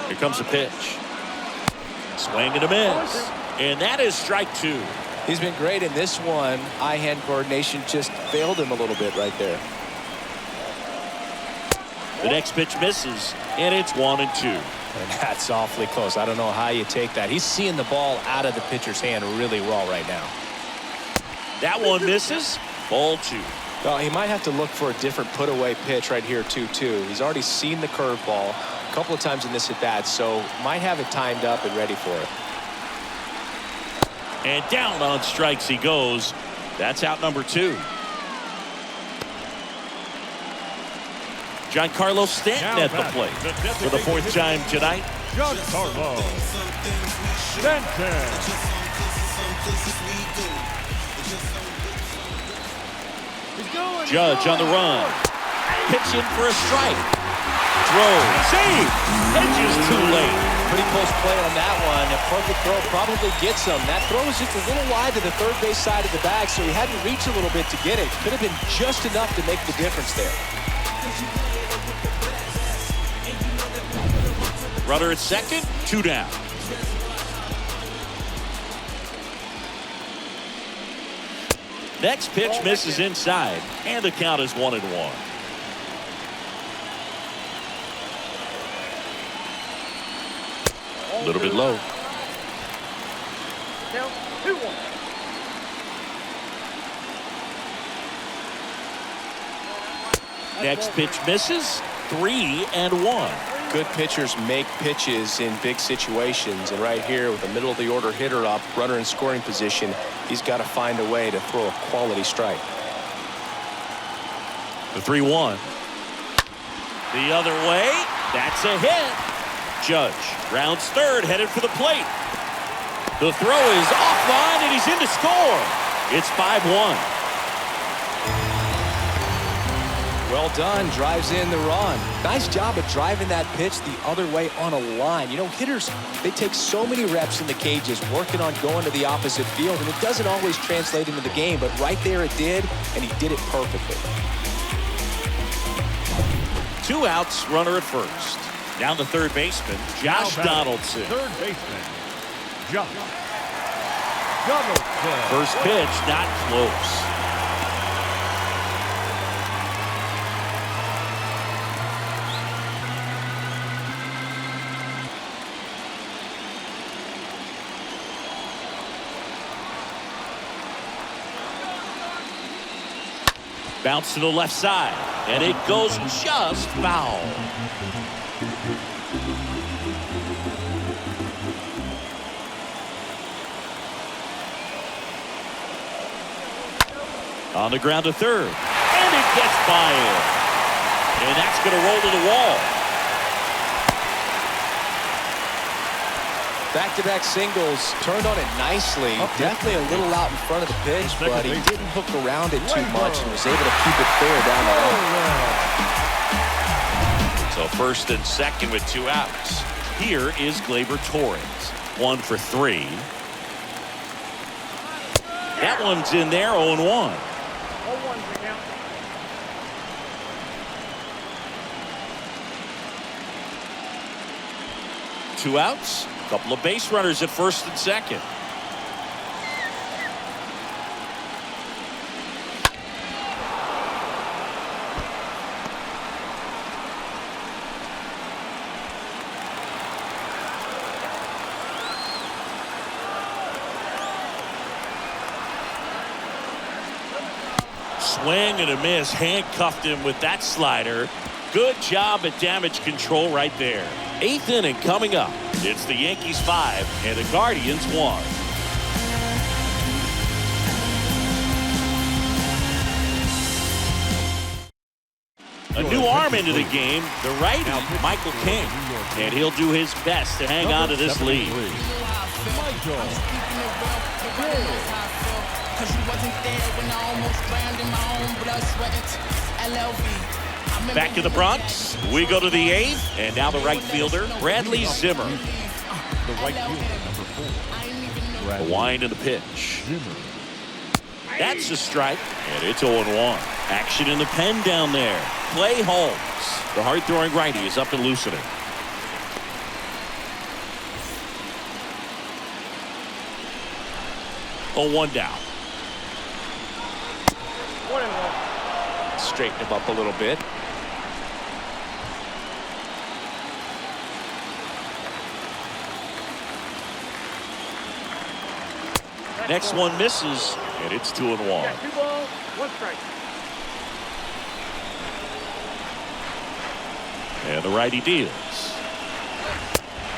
Here comes a pitch. Swing and a miss. And that is strike 2. He's been great in this one. Eye-hand coordination just failed him a little bit right there. The next pitch misses, and it's 1-2. And that's awfully close. I don't know how you take that. He's seeing the ball out of the pitcher's hand really well right now. That one misses. Ball 2. Well, he might have to look for a different put-away pitch right here, too. He's already seen the curveball a couple of times in this at-bat, so might have it timed up and ready for it. And down on strikes he goes. That's out number 2. Giancarlo Stanton at the plate for the 4th time tonight. Giancarlo Stanton. Judge on the run. Pitch in for a strike. Throw. Save. Hedges too late. Pretty close play on that one. A perfect throw probably gets him. That throw was just a little wide to the third base side of the bag, so he had to reach a little bit to get it. Could have been just enough to make the difference there. Runner at second, 2 down. Next pitch misses inside, and the count is 1-1. A little bit low. Count 2-1. Next pitch misses, 3-1. Good pitchers make pitches in big situations, and right here with the middle of the order hitter up, runner in scoring position, he's got to find a way to throw a quality strike. The 3-1. The other way, that's a hit. Judge rounds third, headed for the plate. The throw is offline, and he's in to score. It's 5-1. Well done, drives in the run. Nice job of driving that pitch the other way on a line. You know, hitters, they take so many reps in the cages working on going to the opposite field, and it doesn't always translate into the game, but right there it did, and he did it perfectly. 2 outs, runner at first. Down the third baseman, Josh Donaldson. Third baseman, Josh Donaldson. First pitch, not close. Bounce to the left side, and it goes just foul. On the ground to third, and it gets by him. And that's going to roll to the wall. Back-to-back singles, turned on it nicely. Definitely a little out in front of the pitch, but he didn't hook around it too much and was able to keep it fair down the line. So first and second with 2 outs. Here is Gleyber Torres. 1 for 3. That one's in there, 0-1. 0-1 the count. Two outs. Couple of base runners at first and second. Swing and a miss. Handcuffed him with that slider. Good job at damage control right there. 8th inning coming up. It's the Yankees 5 and the Guardians 1. A new arm into the game, the righty, Michael King. And he'll do his best to hang on to this lead. Back to the Bronx. We go to the 8th, and now the right fielder, Bradley Zimmer. The right fielder, number 4. The wind and the pitch. That's a strike, and it's 0-1. Action in the pen down there. Clay Holmes. The hard-throwing righty is up and loosening. Oh, 1 down. 1-1. Straighten him up a little bit. Next one misses, and it's 2-1. 2 balls, 1 strike. And the righty deals.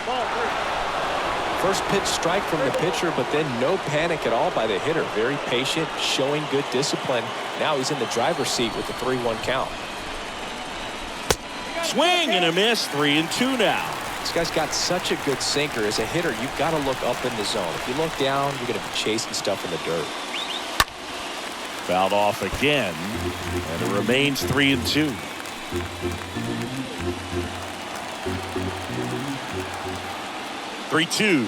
Ball 3. First pitch strike from the pitcher, but then no panic at all by the hitter. Very patient, showing good discipline. Now he's in the driver's seat with the 3-1 count. Swing and a miss, 3-2 now. This guy's got such a good sinker. As a hitter, you've got to look up in the zone. If you look down, you're going to be chasing stuff in the dirt. Fouled off again, and it remains 3-2. Three-2.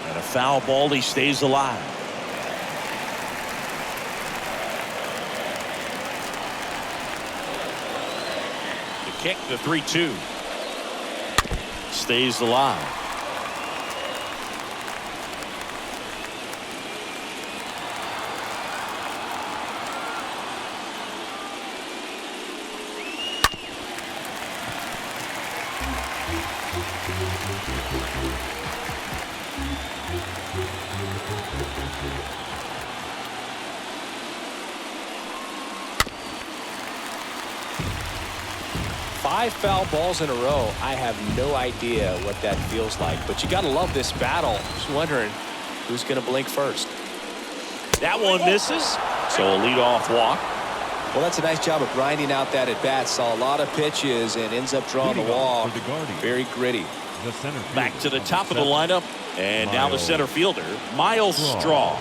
And a foul ball. He stays alive. The kick, the 3-2. Stays alive. Five foul balls in a row. I have no idea what that feels like, but you got to love this battle. Just wondering who's going to blink first. That one misses, so a leadoff walk. Well, that's a nice job of grinding out that at bat. Saw a lot of pitches and ends up drawing the walk. Very gritty. Back to the top of the lineup, and now the center fielder, Miles Straw.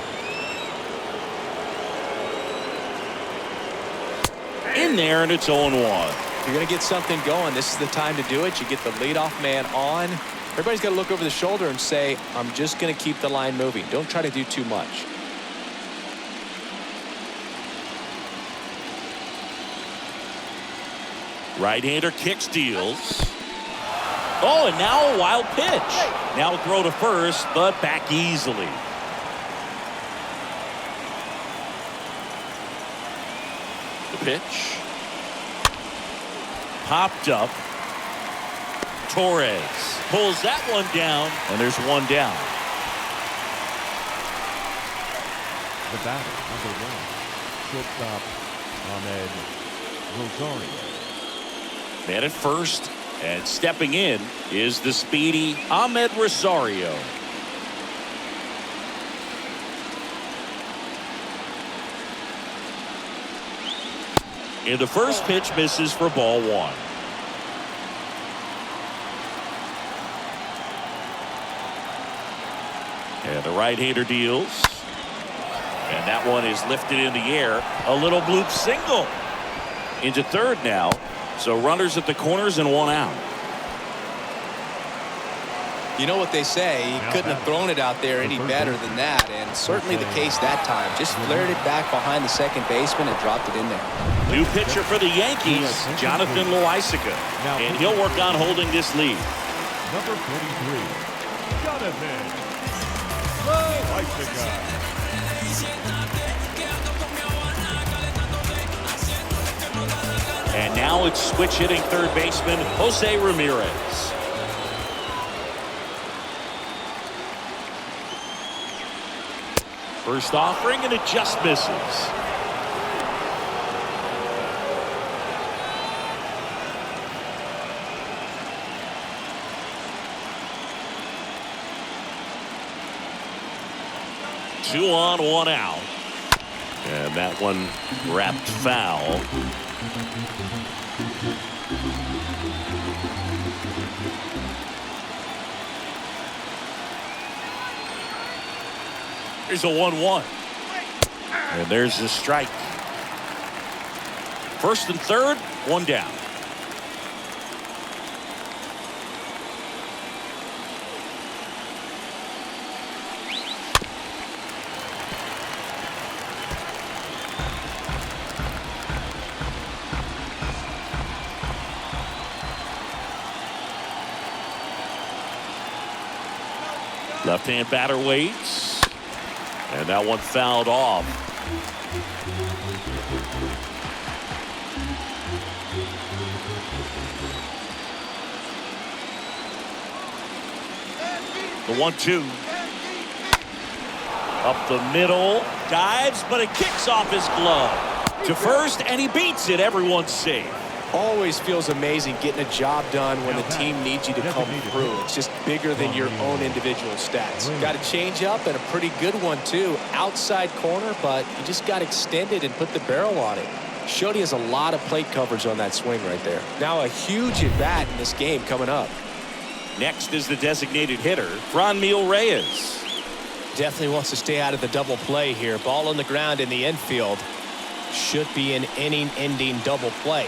In there, and it's 0-1. If you're going to get something going, this is the time to do it. You get the leadoff man on. Everybody's got to look over the shoulder and say, I'm just going to keep the line moving. Don't try to do too much. Right-hander kicks, deals. Oh, and now a wild pitch. Now throw to first, but back easily. The pitch. Popped up. Torres pulls that one down, and there's one down. The batter, number 1, shortstop Ahmed Rosario. Man at first, and stepping in is the speedy Ahmed Rosario. And the first pitch misses for ball 1. And the right-hander deals. And that one is lifted in the air. A little bloop single. Into third now. So runners at the corners and one out. You know what they say, he couldn't have thrown it out there any better than that, and certainly the case that time. Just flared it back behind the second baseman and dropped it in there. New pitcher for the Yankees, Jonathan Loaisiga, and he'll work on holding this lead. Number 43, Jonathan Loaisiga. And now it's switch hitting third baseman Jose Ramirez. First offering, and it just misses. Two on, one out. And that one wrapped foul. Here's a 1-1. And there's the strike. First and third, one down. Left-hand batter waits. And that one fouled off. The 1-2. Up the middle. Dives, but it kicks off his glove. To first, and he beats it. Everyone's safe. Always feels amazing getting a job done when the team needs you to come through. It's just bigger than your own individual stats. Got a change up and a pretty good one too. Outside corner, but he just got extended and put the barrel on it. Showed he has a lot of plate coverage on that swing right there. Now a huge at bat in this game coming up. Next is the designated hitter, Franmil Reyes. Definitely wants to stay out of the double play here. Ball on the ground in the infield. Should be an inning-ending double play.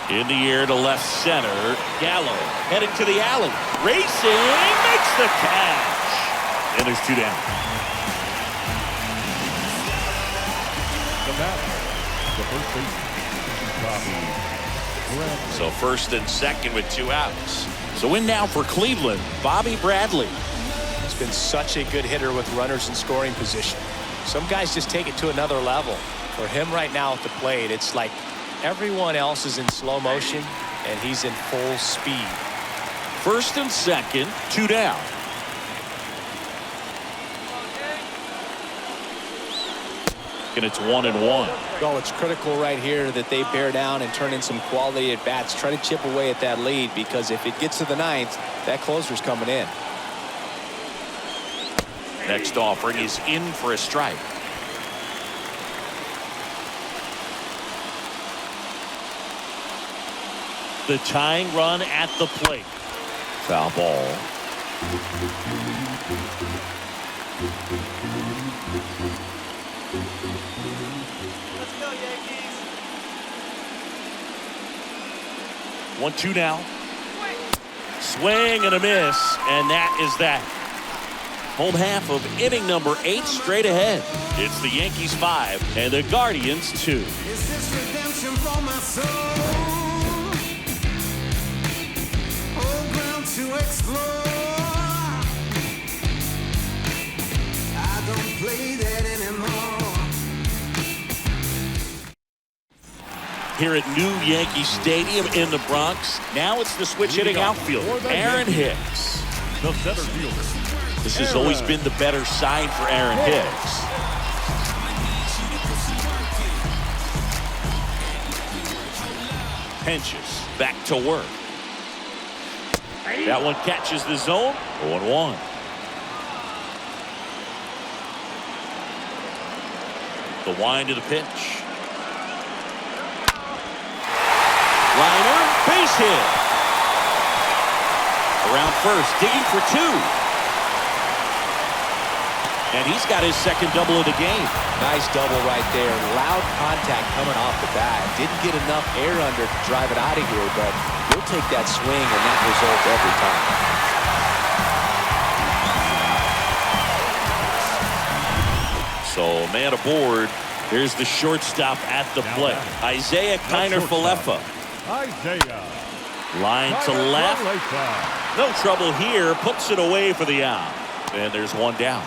In the air to left center. Gallo heading to the alley. Racing, makes the catch. And there's two down. The batter, the first baseman, Bobby Bradley. So first and second with two outs. So in now for Cleveland, Bobby Bradley. He's been such a good hitter with runners in scoring position. Some guys just take it to another level. For him right now at the plate, it's like everyone else is in slow motion and he's in full speed. First and second, 2 down. And it's 1-1. Well, it's critical right here that they bear down and turn in some quality at bats. Try to chip away at that lead, because if it gets to the 9th, that closer's coming in. Next offering is in for a strike. The tying run at the plate. Foul ball. Let's go, Yankees. 1-2 now. Swing and a miss, and that is that. Home half of inning number 8 straight ahead. It's the Yankees 5 and the Guardians 2. Is this redemption for my soul? Old ground to explore. I don't play that anymore. Here at New Yankee Stadium in the Bronx, now it's the switch hitting outfield, Aaron Hicks. The center fielder. This has always been the better side for Aaron Hicks. Pinches back to work. That one catches the zone. 0-1. The wind of the pitch. Liner, base hit. Around first, digging for 2. And he's got his second double of the game. Nice double right there. Loud contact coming off the bat. Didn't get enough air under to drive it out of here, but he'll take that swing and that result every time. So man aboard. Here's the shortstop at the plate. Isaiah Kiner-Falefa. Isaiah. Line to left. No trouble here. Puts it away for the out. And there's one down.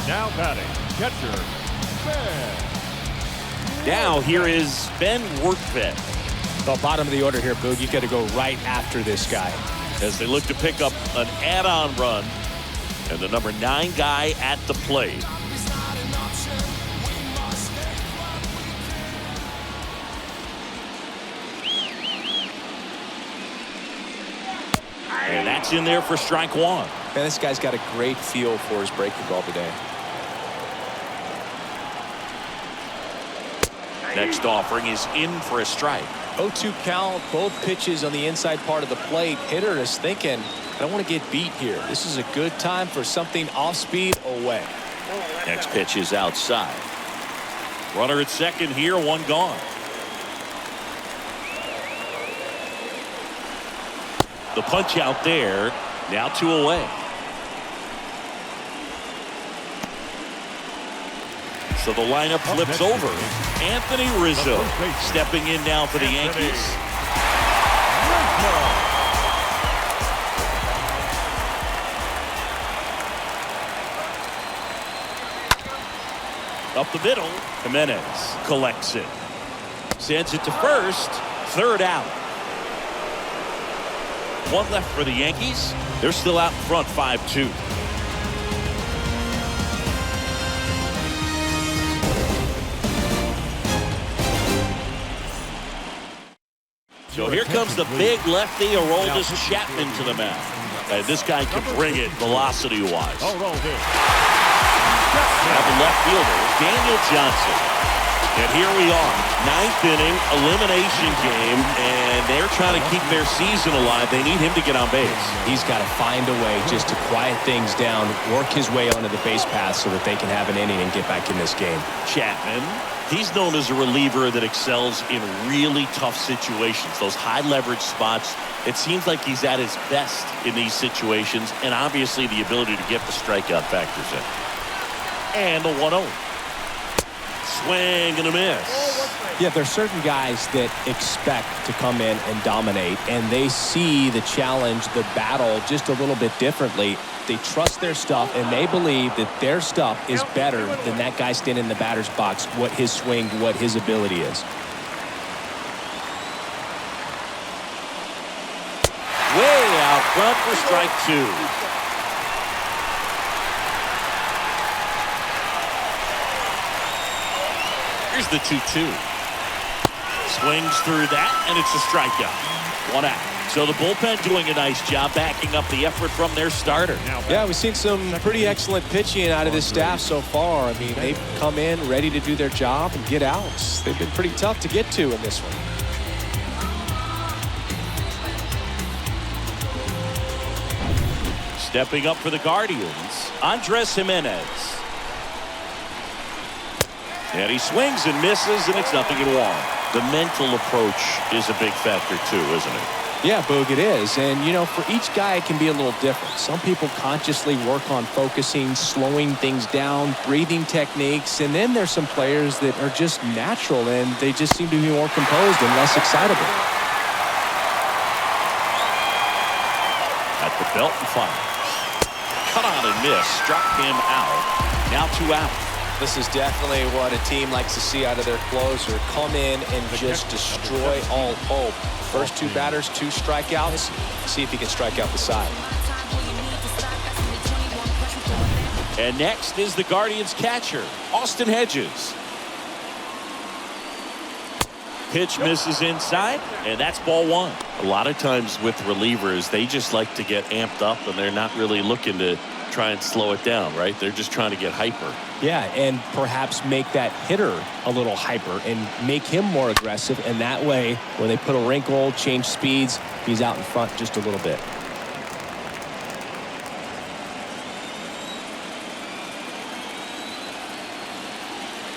Now batting, catcher, Ben. Now here is Ben Workvet. The bottom of the order here, Boog. You got to go right after this guy. As they look to pick up an add-on run. And the number 9 guy at the plate. And that's in there for strike 1. Man, this guy's got a great feel for his breaking ball today. Next offering is in for a strike. 0-2 count, both pitches on the inside part of the plate. Hitter is thinking, I don't want to get beat here. This is a good time for something off speed away. Next pitch is outside. Runner at second here, one gone. The punch out there, now 2 away. So the lineup flips over. Anthony Rizzo stepping in now for the Yankees. Up the middle, Jimenez collects it. Sends it to first, 3rd out. 1 left for the Yankees. They're still out in front, 5-2. So here comes the big lefty, Aroldis Chapman, to the mound. And this guy can bring it velocity-wise. Now the left fielder, Daniel Johnson. And here we are, 9th inning, elimination game, and they're trying to keep their season alive. They need him to get on base. He's got to find a way just to quiet things down, work his way onto the base path so that they can have an inning and get back in this game. Chapman, he's known as a reliever that excels in really tough situations, those high-leverage spots. It seems like he's at his best in these situations, and obviously the ability to get the strikeout factors in. And the 1-0. Swing and a miss. Yeah, there's certain guys that expect to come in and dominate, and they see the challenge, the battle just a little bit differently. They trust their stuff, and they believe that their stuff is better than that guy standing in the batter's box, what his swing, what his ability is. Way out front for strike 2. Here's the 2-2. Swings through that, and it's a strikeout. 1 out. So the bullpen doing a nice job backing up the effort from their starter. Yeah, we've seen some pretty excellent pitching out of this staff so far. I mean, they've come in ready to do their job and get outs. They've been pretty tough to get to in this one. Stepping up for the Guardians, Andres Jimenez. And he swings and misses, and it's 0-1. The mental approach is a big factor too, isn't it? Yeah, Boog, it is. And, you know, for each guy, it can be a little different. Some people consciously work on focusing, slowing things down, breathing techniques. And then there's some players that are just natural, and they just seem to be more composed and less excitable. At the belt and fires. Cut on and miss. Struck him out. Now 2 out. This is definitely what a team likes to see out of their closer. Come in and just destroy all hope. First 2 batters, 2 strikeouts. See if he can strike out the side. And next is the Guardians catcher, Austin Hedges. Pitch misses inside, and that's ball 1. A lot of times with relievers, they just like to get amped up, and they're not really looking to try and slow it down, right? They're just trying to get hyper. Yeah, and perhaps make that hitter a little hyper and make him more aggressive. And that way, when they put a wrinkle, change speeds, he's out in front just a little bit.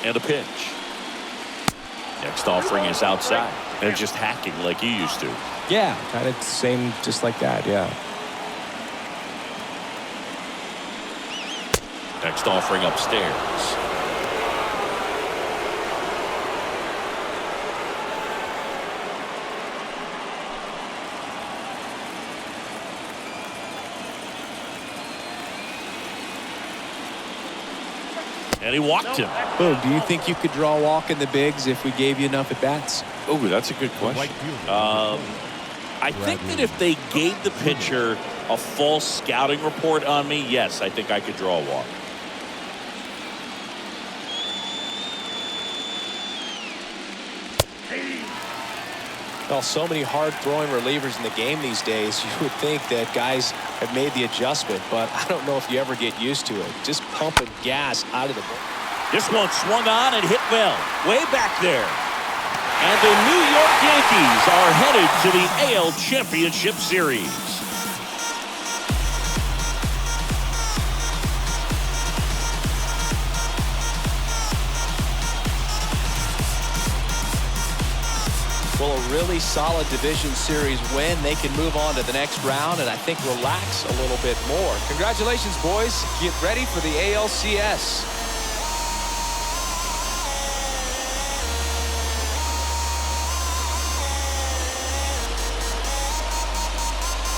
And a pitch. Next offering is outside. And just hacking like you used to. Yeah, kind of the same, just like that, yeah. Next offering upstairs. And he walked him. Oh, do you think you could draw a walk in the bigs if we gave you enough at bats? Oh, that's a good question. I think that if they gave the pitcher a full scouting report on me, yes, I think I could draw a walk. Well, so many hard-throwing relievers in the game these days, you would think that guys have made the adjustment, but I don't know if you ever get used to it. Just pumping gas out of the ball. This one swung on and hit well, way back there. And the New York Yankees are headed to the AL Championship Series. Well, a really solid division series win. They can move on to the next round and I think relax a little bit more. Congratulations, boys. Get ready for the ALCS.